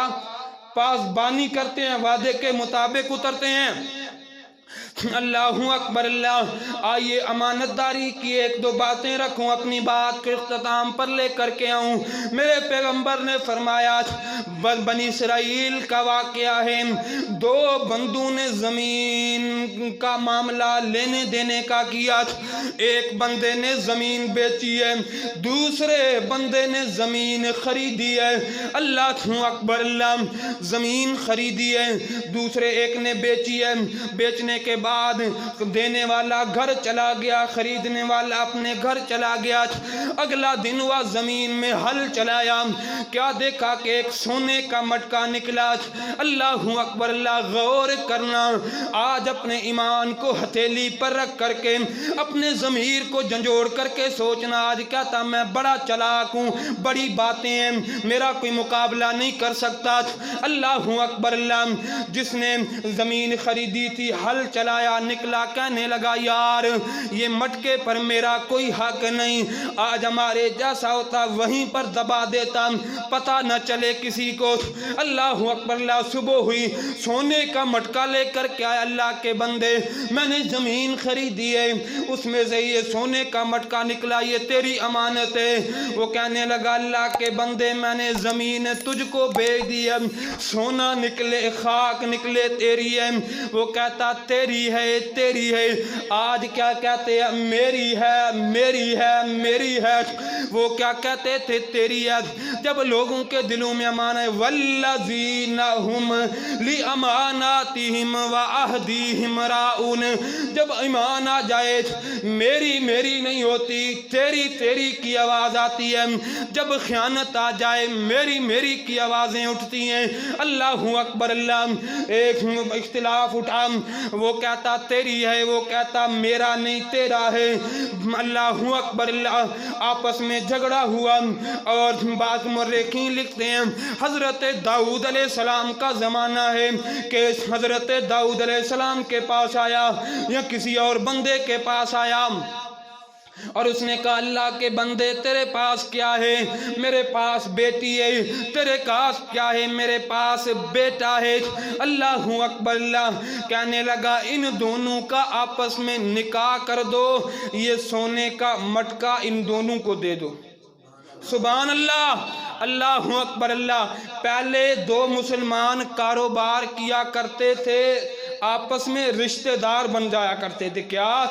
پاسبانی کرتے ہیں، وعدے کے مطابق اترتے ہیں۔ اللہ اکبر اللہ۔ آئیے امانت داری کی ایک دو باتیں رکھوں، اپنی بات کے اختتام پر لے کر کے آؤں۔ میرے پیغمبر نے فرمایا بنی اسرائیل کا واقعہ ہے، دو بندوں نے زمین کا معاملہ لینے دینے کا کیا۔ ایک بندے نے زمین بیچی ہے، دوسرے بندے نے زمین خریدی ہے۔ اللہ اکبر اللہ۔ زمین خریدی ہے، دوسرے ایک نے بیچی ہے، بیچنے کے بعد دینے والا گھر چلا گیا، خریدنے والا اپنے گھر چلا گیا۔ اگلا دن وہ زمین میں ہل چلایا، کیا دیکھا کہ ایک سونے کا مٹکا نکلا۔ اللہ اکبر اللہ۔ غور کرنا، آج اپنے ایمان کو ہتھیلی پر رکھ کر کے اپنے ضمیر کو جھنجھوڑ کر کے سوچنا، آج کیا تھا میں بڑا چلاک ہوں، بڑی باتیں ہیں، میرا کوئی مقابلہ نہیں کر سکتا۔ اللہ اکبر اللہ۔ جس نے زمین خریدی تھی، ہل چلایا، نکلا، کہنے لگا یار یہ مٹکے پر میرا کوئی حق نہیں، آج ہمارے جیسا ہوتا وہیں پر دبا دیتا، پتہ نہ چلے کسی کو۔ اللہ اکبر اللہ۔ صبح ہوئی، سونے کا مٹکا لے کر کے آیا۔ اللہ کے بندے، میں نے زمین خریدی ہے، اس میں سے یہ سونے کا مٹکا نکلا، یہ تیری امانت ہے۔ وہ کہنے لگا اللہ کے بندے، میں نے زمین تجھ کو بیچ دی ہے، سونا نکلے خاک نکلے تیری ہے۔ وہ کہتا تیری ہے تیری ہے، آج کیا کہتے ہیں میری ہے میری ہے میری ہے۔ وہ کیا کہتے تھے تیری ہے۔ جب لوگوں کے دلوں میں امان ہے، والذین هم لاماناتہم وعہدہم راعون، جب ایمان آ جائے میری میری نہیں ہوتی، تیری تیری کی آواز آتی ہے، جب خیانت آ جائے میری میری کی آوازیں اٹھتی ہیں۔ اللہ اکبر اللہ۔ ایک اختلاف اٹھا، وہ کہتا تیری ہے، وہ کہتا میرا نہیں تیرا ہے۔ اللہ اکبر اللہ۔ آپس میں جھگڑا ہوا، اور بعض مورخین لکھتے ہیں حضرت داؤد علیہ السلام کا زمانہ ہے کہ حضرت داؤد علیہ السلام کے پاس آیا یا کسی اور بندے کے پاس آیا، اور اس نے کہا اللہ کے بندے تیرے پاس کیا ہے؟ میرے پاس بیٹی ہے۔ تیرے پاس کیا ہے؟ میرے پاس بیٹا ہے۔ اللہ اکبر اللہ۔ کہنے لگا ان دونوں کا آپس میں نکاح کر دو، یہ سونے کا مٹکا ان دونوں کو دے دو۔ سبحان اللہ۔ اللہ اکبر اللہ۔ پہلے دو مسلمان کاروبار کیا کرتے تھے، آپس میں رشتہ دار بن جایا کرتے تھے۔ کیا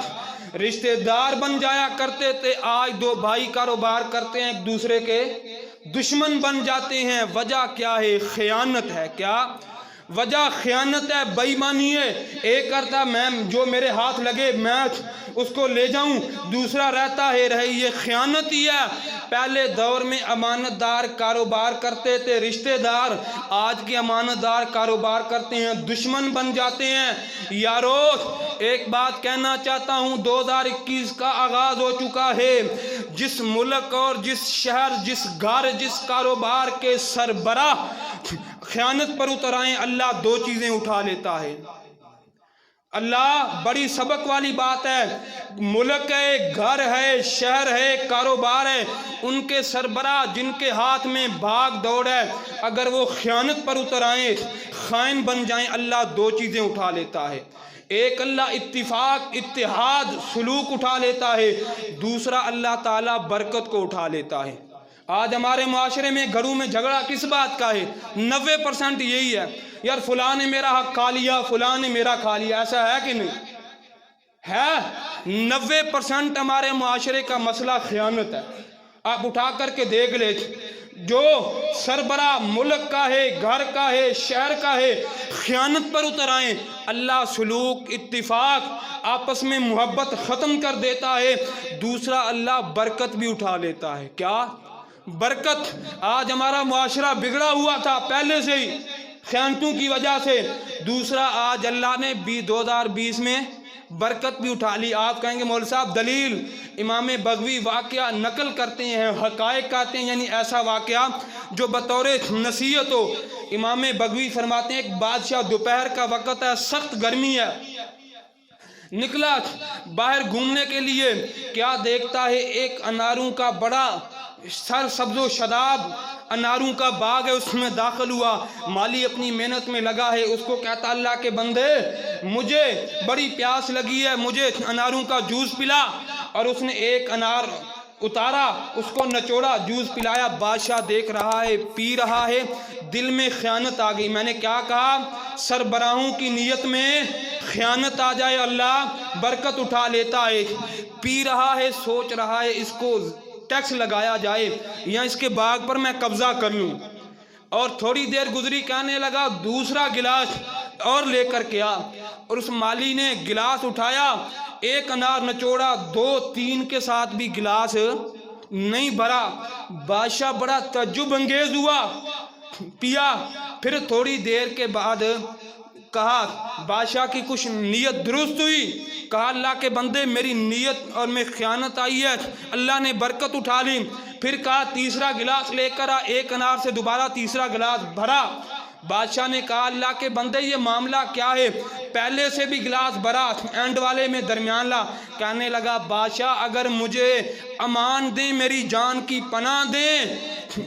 رشتہ دار بن جایا کرتے تھے؟ آج دو بھائی کاروبار کرتے ہیں، ایک دوسرے کے دشمن بن جاتے ہیں۔ وجہ کیا ہے؟ خیانت ہے۔ کیا وجہ؟ خیانت ہے، بے ایمانی ہے۔ ایک کرتا میں جو میرے ہاتھ لگے میں اس کو لے جاؤں، دوسرا رہتا ہے رہے، یہ خیانت ہی ہے۔ پہلے دور میں امانت دار کاروبار کرتے تھے، رشتہ دار۔ آج کے امانت دار کاروبار کرتے ہیں، دشمن بن جاتے ہیں۔ یارو ایک بات کہنا چاہتا ہوں، 2021 کا آغاز ہو چکا ہے۔ جس ملک اور جس شہر، جس گھر، جس کاروبار کے سربراہ خیانت پر اتر آئیں، اللہ دو چیزیں اٹھا لیتا ہے۔ اللہ بڑی سبق والی بات ہے۔ ملک ہے، گھر ہے، شہر ہے، کاروبار ہے، ان کے سربراہ جن کے ہاتھ میں بھاگ دوڑ ہے، اگر وہ خیانت پر اتر آئیں، خائن بن جائیں، اللہ دو چیزیں اٹھا لیتا ہے۔ ایک اللہ اتفاق، اتحاد، سلوک اٹھا لیتا ہے، دوسرا اللہ تعالیٰ برکت کو اٹھا لیتا ہے۔ آج ہمارے معاشرے میں گھروں میں جھگڑا کس بات کا ہے؟ 90% یہی ہے، یار فلاں نے میرا حق کھا لیا، فلاں نے میرا کھا لیا۔ ایسا ہے کہ نہیں ہے؟ 90% ہمارے معاشرے کا مسئلہ خیانت ہے۔ آپ اٹھا کر کے دیکھ لیں، جو سربراہ ملک کا ہے، گھر کا ہے، شہر کا ہے، خیانت پر اتر آئیں، اللہ سلوک، اتفاق، آپس میں محبت ختم کر دیتا ہے۔ دوسرا اللہ برکت بھی اٹھا لیتا ہے۔ کیا برکت؟ آج ہمارا معاشرہ بگڑا ہوا تھا پہلے سے ہی خیانتوں کی وجہ سے، دوسرا آج اللہ نے 2020 میں برکت بھی اٹھا لی۔ آپ کہیں گے مول صاحب دلیل؟ امام بغوی واقعہ نقل کرتے ہیں، حقائق کہتے ہیں، یعنی ایسا واقعہ جو بطور نصیحت ہو۔ امام بغوی فرماتے ہیں ایک بادشاہ، دوپہر کا وقت ہے، سخت گرمی ہے، نکلا باہر گھومنے کے لیے، کیا دیکھتا ہے ایک اناروں کا بڑا سر سبز و شداب اناروں کا باغ ہے، اس میں داخل ہوا، مالی اپنی محنت میں لگا ہے، اس کو کہتا اللہ کے بندے مجھے بڑی پیاس لگی ہے، مجھے اناروں کا جوس پلا، اور اس نے ایک انار اتارا، اس کو نچوڑا، جوس پلایا، بادشاہ دیکھ رہا ہے، پی رہا ہے، دل میں خیانت آ گئی۔ میں نے کیا کہا؟ سربراہوں کی نیت میں خیانت آ جائے اللہ برکت اٹھا لیتا ہے۔ پی رہا ہے، سوچ رہا ہے اس کو ٹیکس لگایا جائے یا اس کے باغ پر میں قبضہ کر لوں، اور تھوڑی دیر گزری، کہنے لگا دوسرا گلاس اور لے کر کیا، اور اس مالی نے گلاس اٹھایا، ایک انار نچوڑا، 2-3 کے ساتھ بھی گلاس نہیں بھرا۔ بادشاہ بڑا تعجب انگیز ہوا، پیا، پھر تھوڑی دیر کے بعد کہا، بادشاہ کی کچھ نیت درست ہوئی، کہا اللہ کے بندے میری نیت اور میں خیانت آئی ہے، اللہ نے برکت اٹھا لی۔ پھر کہا تیسرا گلاس لے کر آ، ایک انار سے دوبارہ تیسرا گلاس بھرا۔ بادشاہ نے کہا اللہ کے بندے یہ معاملہ کیا ہے؟ پہلے سے بھی گلاس بھرا، اینڈ والے میں درمیان لا۔ کہنے لگا بادشاہ اگر مجھے امان دیں، میری جان کی پناہ دیں،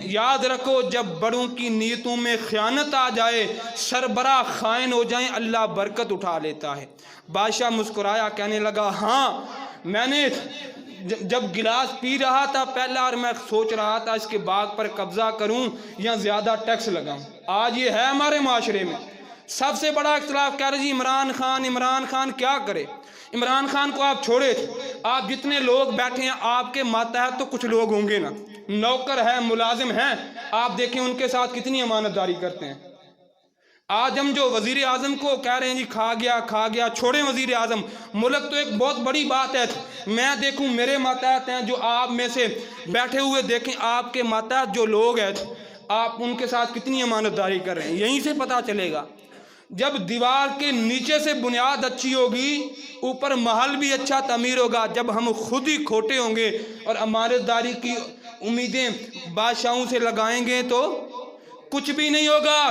یاد رکھو جب بڑوں کی نیتوں میں خیانت آ جائے، سربراہ خائن ہو جائیں، اللہ برکت اٹھا لیتا ہے۔ بادشاہ مسکرایا، کہنے لگا ہاں میں نے جب گلاس پی رہا تھا پہلا، اور میں سوچ رہا تھا اس کے باغ پر قبضہ کروں یا زیادہ ٹیکس لگاؤں۔ آج یہ ہے ہمارے معاشرے میں سب سے بڑا اختلاف، کہہ رہے جی عمران خان کیا کرے؟ عمران خان کو آپ چھوڑے، آپ جتنے لوگ بیٹھے ہیں آپ کے ماتحت تو کچھ لوگ ہوں گے نا، نوکر ہیں، ملازم ہیں، آپ دیکھیں ان کے ساتھ کتنی امانت داری کرتے ہیں۔ آج ہم جو وزیر اعظم کو کہہ رہے ہیں جی کھا گیا، چھوڑیں وزیر اعظم، ملک تو ایک بہت بڑی بات ہے۔ میں دیکھوں میرے ماتحت ہیں جو آپ میں سے بیٹھے ہوئے، دیکھیں آپ کے ماتحت جو لوگ ہیں آپ ان کے ساتھ کتنی امانت داری کر رہے ہیں، یہیں سے پتہ چلے گا۔ جب دیوار کے نیچے سے بنیاد اچھی ہوگی، اوپر محل بھی اچھا تعمیر ہوگا۔ جب ہم خود ہی کھوٹے ہوں گے اور امانت داری کی امیدیں بادشاہوں سے لگائیں گے تو کچھ بھی نہیں ہوگا۔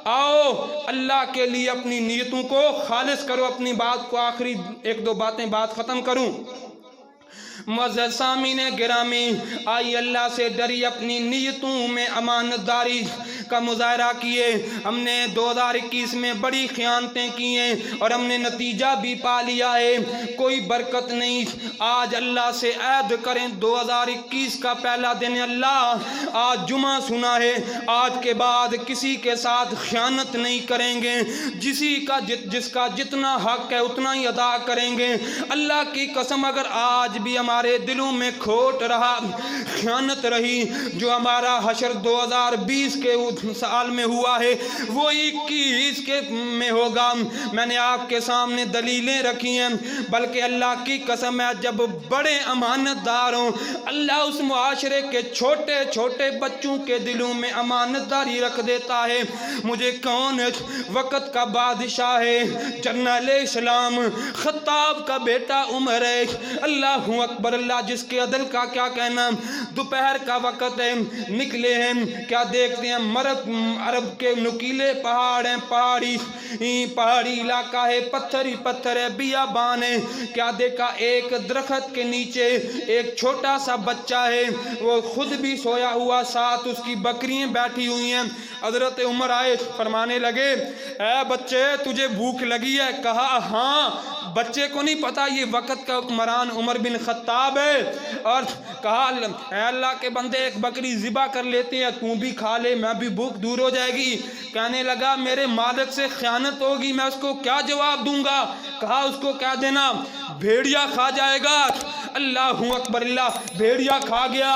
آؤ اللہ کے لیے اپنی نیتوں کو خالص کرو۔ اپنی بات کو آخری 1-2 بات ختم کروں۔ معزز سامعین گرامی، آئی اللہ سے ڈری، اپنی نیتوں میں امانت داری کا مظاہرہ کیے۔ ہم نے 2021 میں بڑی خیانتیں کی ہیں اور ہم نے نتیجہ بھی پا لیا ہے، کوئی برکت نہیں۔ آج اللہ سے عہد کریں، 2021 کا پہلا دن، اللہ آج جمعہ سنا ہے، آج کے بعد کسی کے ساتھ خیانت نہیں کریں گے، جس کا جتنا حق ہے اتنا ہی ادا کریں گے۔ اللہ کی قسم اگر آج بھی ہمارے دلوں میں کھوٹ رہا، خیانت رہی، جو ہمارا حشر 2020 کے سال میں ہوا ہے وہ 21 کے میں ہوگا۔ میں نے آپ کے سامنے دلیلیں رکھی ہیں، بلکہ اللہ کی قسم ہے جب بڑے امانت دار ہوں، اللہ اس معاشرے کے چھوٹے چھوٹے بچوں کے دلوں میں امانت داری رکھ دیتا ہے۔ مجھے کون وقت کا بادشاہ ہے؟ جنرل اسلام خطاب کا بیٹا عمر ہے۔ اللہ اکبر، اللہ جس کے عدل کا کیا کہنا۔ دوپہر کا وقت ہے، نکلے ہیں، کیا دیکھتے ہیں؟ عرب کے نکیلے پہاڑ ہیں، پہاڑی علاقہ ہے، پتھر ہی پتھر ہے، بیابان ہے۔ کیا دیکھا؟ ایک درخت کے نیچے ایک چھوٹا سا بچہ ہے، وہ خود بھی سویا ہوا، ساتھ اس کی بکریاں بیٹھی ہوئی ہیں۔ حضرت عمر آئے، فرمانے لگے اے بچے تجھے بھوک لگی ہے؟ کہا ہاں۔ بچے کو نہیں پتا یہ وقت کا حکمران عمر بن خطاب ہے، اور کہا اے اللہ کے بندے ایک بکری ذبح کر لیتے ہیں، تو بھی کھا لے، میں بھی بھوک دور ہو جائے گی۔ کہنے لگا میرے مالک سے خیانت ہوگی، میں اس کو کیا جواب دوں گا؟ کہا اس کو کہہ دینا بھیڑیا کھا جائے گا۔ اللہ اکبر، اللہ بھیڑیا کھا گیا۔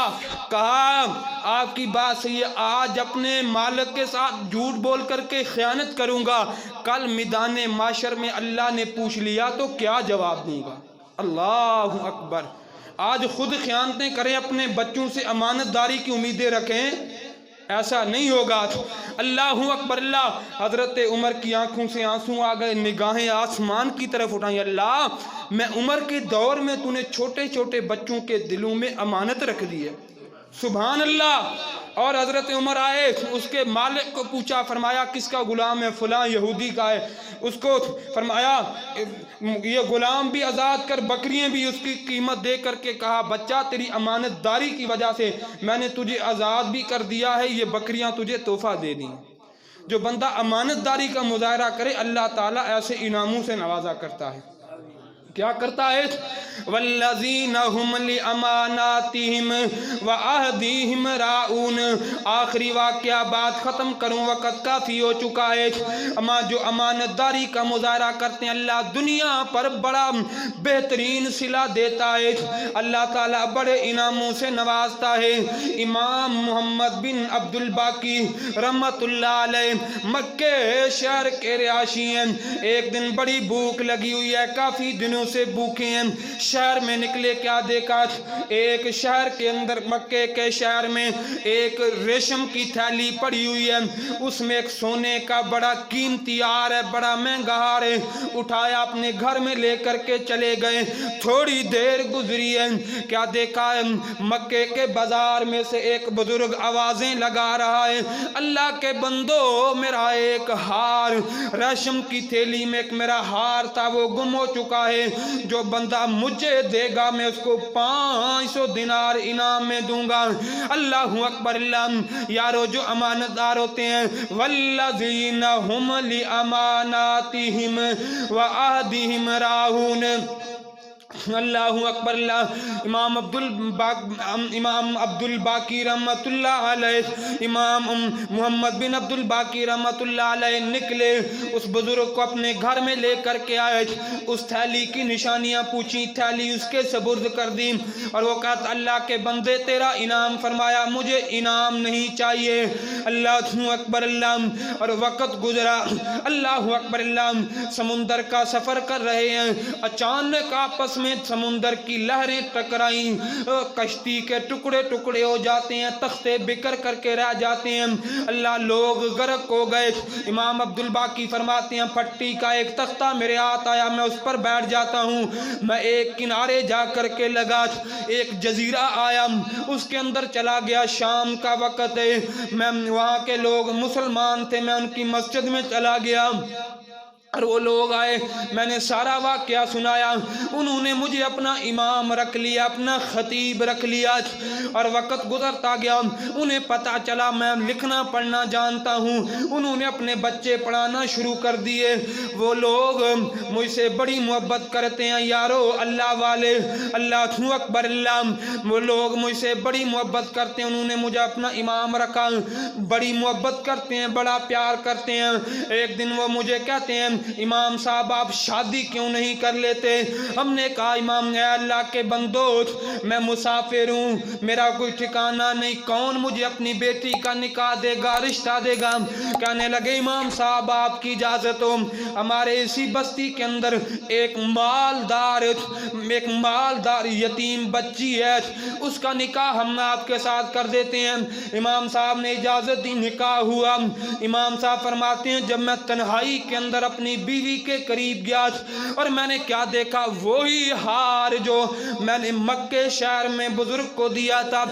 کہا آپ کی بات صحیح ہے، آج اپنے مالک کے ساتھ جھوٹ بول کر کے خیانت کروں گا، کل میدان معاشر میں اللہ نے پوچھ لیا تو کیا جواب دوں گا؟ اللہ اکبر۔ آج خود خیانتیں کریں، اپنے بچوں سے امانت داری کی امیدیں رکھیں، ایسا نہیں ہوگا۔ اللہ اکبر، اللہ۔ حضرت عمر کی آنکھوں سے آنسو آ گئے، نگاہیں آسمان کی طرف اٹھائیں۔ اللہ میں عمر کے دور میں تو نے چھوٹے چھوٹے بچوں کے دلوں میں امانت رکھ دی ہے، سبحان اللہ۔ اور حضرت عمر آئے، اس کے مالک کو پوچھا، فرمایا کس کا غلام ہے؟ فلاں یہودی کا ہے۔ اس کو فرمایا یہ غلام بھی آزاد کر، بکریاں بھی، اس کی قیمت دے کر کے کہا بچہ تیری امانت داری کی وجہ سے میں نے تجھے آزاد بھی کر دیا ہے، یہ بکریاں تجھے تحفہ دے دیں۔ جو بندہ امانت داری کا مظاہرہ کرے اللہ تعالیٰ ایسے انعاموں سے نوازا کرتا ہے۔ کیا کرتا ہے؟ والذین هم لاماناتہم وعہدہم راعون۔ آخری واقعہ بات ختم کروں، وقت کافی ہو چکا ہے۔ اما جو امانت داری کا مظاہرہ کرتے ہیں اللہ دنیا پر بڑا بہترین صلہ دیتا ہے، اللہ تعالیٰ بڑے انعاموں سے نوازتا ہے۔ امام محمد بن عبد الباقی رحمت اللہ علیہ مکہ شہر کے رہائشی ہیں۔ ایک دن بڑی بھوک لگی ہوئی ہے، کافی دنوں سے بھوکے ہیں، شہر میں نکلے، کیا دیکھا؟ ایک شہر کے اندر، مکے کے شہر میں ایک ریشم کی تھیلی پڑی ہوئی ہے، اس میں ایک سونے کا بڑا قیمتی ہار ہے، بڑا مہنگا ہار ہے، اٹھایا اپنے گھر میں لے کر کے چلے گئے۔ تھوڑی دیر گزری ہے، کیا دیکھا ہے؟ مکے کے بازار میں سے ایک بزرگ آوازیں لگا رہا ہے، اللہ کے بندو میرا ایک ہار، ریشم کی تھیلی میں ایک میرا ہار تھا وہ گم ہو چکا ہے، جو بندہ مجھے دے گا میں اس کو 500 دینار انعام میں دوں گا۔ اللہ اکبر۔ اللہ یارو جو امانت دار ہوتے ہیں، والذین هم لاماناتہم وعہدہم راعون۔ اللہ اکبر۔ اللہ امام عبد الباقی رحمت اللہ علیہ، امام محمد بن عبد الباقی رحمت اللہ علیہ نکلے، اس بزرگ کو اپنے گھر میں لے کر کے آئے، اس تھیلی کی نشانیاں پوچھی، تھیلی اس کے سپرد کر دی، اور وہ کہا اللہ کے بندے تیرا انعام، فرمایا مجھے انعام نہیں چاہیے۔ اللہ اکبر۔ اللہ اور وقت گزرا، اللہ اکبر۔ اللہ سمندر کا سفر کر رہے ہیں، اچانک آپس میں سمندر کی لہریں ٹکرائیں، کشتی کے ٹکڑے ٹکڑے ہو جاتے ہیں، تختے بکھر کر کے رہ جاتے ہیں، اللہ لوگ غرق ہو گئے۔ امام عبد الباقی فرماتے ہیں پھٹی کا ایک تختہ میرے ہاتھ آیا، میں اس پر بیٹھ جاتا ہوں، میں ایک کنارے جا کر کے لگا، ایک جزیرہ آیا، اس کے اندر چلا گیا، شام کا وقت ہے، میں وہاں کے لوگ مسلمان تھے، میں ان کی مسجد میں چلا گیا، اور وہ لوگ آئے، میں نے سارا واقعہ سنایا، انہوں نے مجھے اپنا امام رکھ لیا، اپنا خطیب رکھ لیا، اور وقت گزرتا گیا، انہیں پتا چلا میں لکھنا پڑھنا جانتا ہوں، انہوں نے اپنے بچے پڑھانا شروع کر دیے، وہ لوگ مجھ سے بڑی محبت کرتے ہیں یارو اللہ والے، اللہ اکبر۔ اللہ وہ لوگ مجھ سے بڑی محبت کرتے ہیں، انہوں نے مجھے اپنا امام رکھا، بڑی محبت کرتے ہیں، بڑا پیار کرتے ہیں۔ ایک دن وہ مجھے کہتے ہیں امام صاحب آپ شادی کیوں نہیں کر لیتے؟ ہم نے کہا امام اے اللہ کے بندو میں مسافر ہوں، میرا کوئی ٹھکانہ نہیں، کون مجھے اپنی بیٹی کا نکاح دے گا، رشتہ دے گا؟ کہنے لگے امام صاحب آپ کی اجازت ہو، ہمارے اسی بستی کے اندر ایک مالدار یتیم بچی ہے، اس کا نکاح ہم آپ کے ساتھ کر دیتے ہیں۔ امام صاحب نے اجازت دی، نکاح ہوا۔ امام صاحب فرماتے ہیں جب میں تنہائی کے اندر اپنی بیوی کے قریب گیا اور میں نے کیا دیکھا، وہی ہار جو میں نے مکے شہر میں بزرگ کو دیا تھا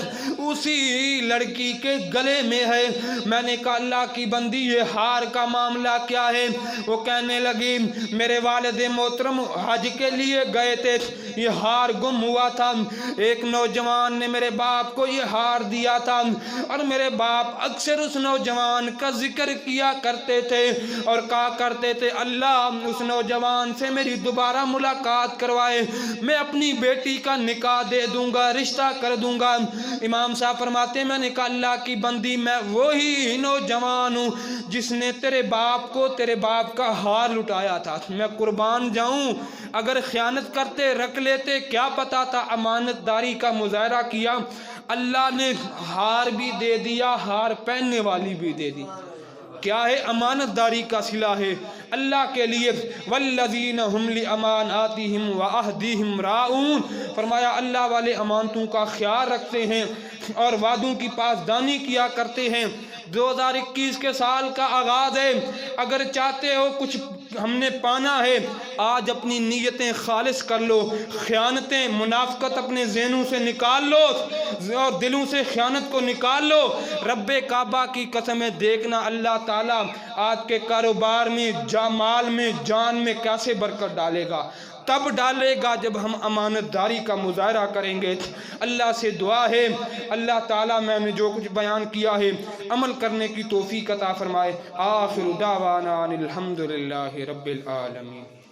اسی لڑکی کے گلے میں ہے۔ میں نے کہا اللہ کی بندی یہ ہار کا معاملہ کیا ہے؟ وہ کہنے لگی میرے والد محترم حج کے لیے گئے تھے، یہ ہار گم ہوا تھا، ایک نوجوان نے میرے باپ کو یہ ہار دیا تھا، اور میرے باپ اکثر اس نوجوان کا ذکر کیا کرتے تھے اور کہا کرتے تھے اللہ اس نوجوان سے میری دوبارہ ملاقات کروائے، میں اپنی بیٹی کا نکاح دے دوں گا، رشتہ کر دوں گا۔ امام صاحب فرماتے ہیں میں نے کہا اللہ کی بندی میں وہی نوجوان ہوں جس نے تیرے باپ کو تیرے باپ کا ہار لٹایا تھا، میں قربان جاؤں اگر خیانت کرتے رکھ لیتے، کیا پتا تھا، امانت داری کا مظاہرہ کیا، اللہ نے ہار بھی دے دیا، ہار پہننے والی بھی دے دی۔ کیا ہے؟ امانت داری کا صلہ ہے اللہ کے لیے۔ والذین هم لاماناتہم وعہدہم راعون، فرمایا اللہ والے امانتوں کا خیال رکھتے ہیں اور وعدوں کی پاسداری کیا کرتے ہیں۔ 2021 کے سال کا آغاز ہے، اگر چاہتے ہو کچھ ہم نے پانا ہے، آج اپنی نیتیں خالص کر لو، خیانتیں منافقت اپنے ذہنوں سے نکال لو اور دلوں سے خیانت کو نکال لو۔ رب کعبہ کی قسم ہے، دیکھنا اللہ تعالیٰ آج کے کاروبار میں، مال میں، جان میں کیسے برکت ڈالے گا۔ تب ڈالے گا جب ہم امانت داری کا مظاہرہ کریں گے۔ اللہ سے دعا ہے اللہ تعالیٰ میں نے جو کچھ بیان کیا ہے عمل کرنے کی توفیق عطا فرمائے۔ آخر دعوانا ان الحمدللہ رب العالمین۔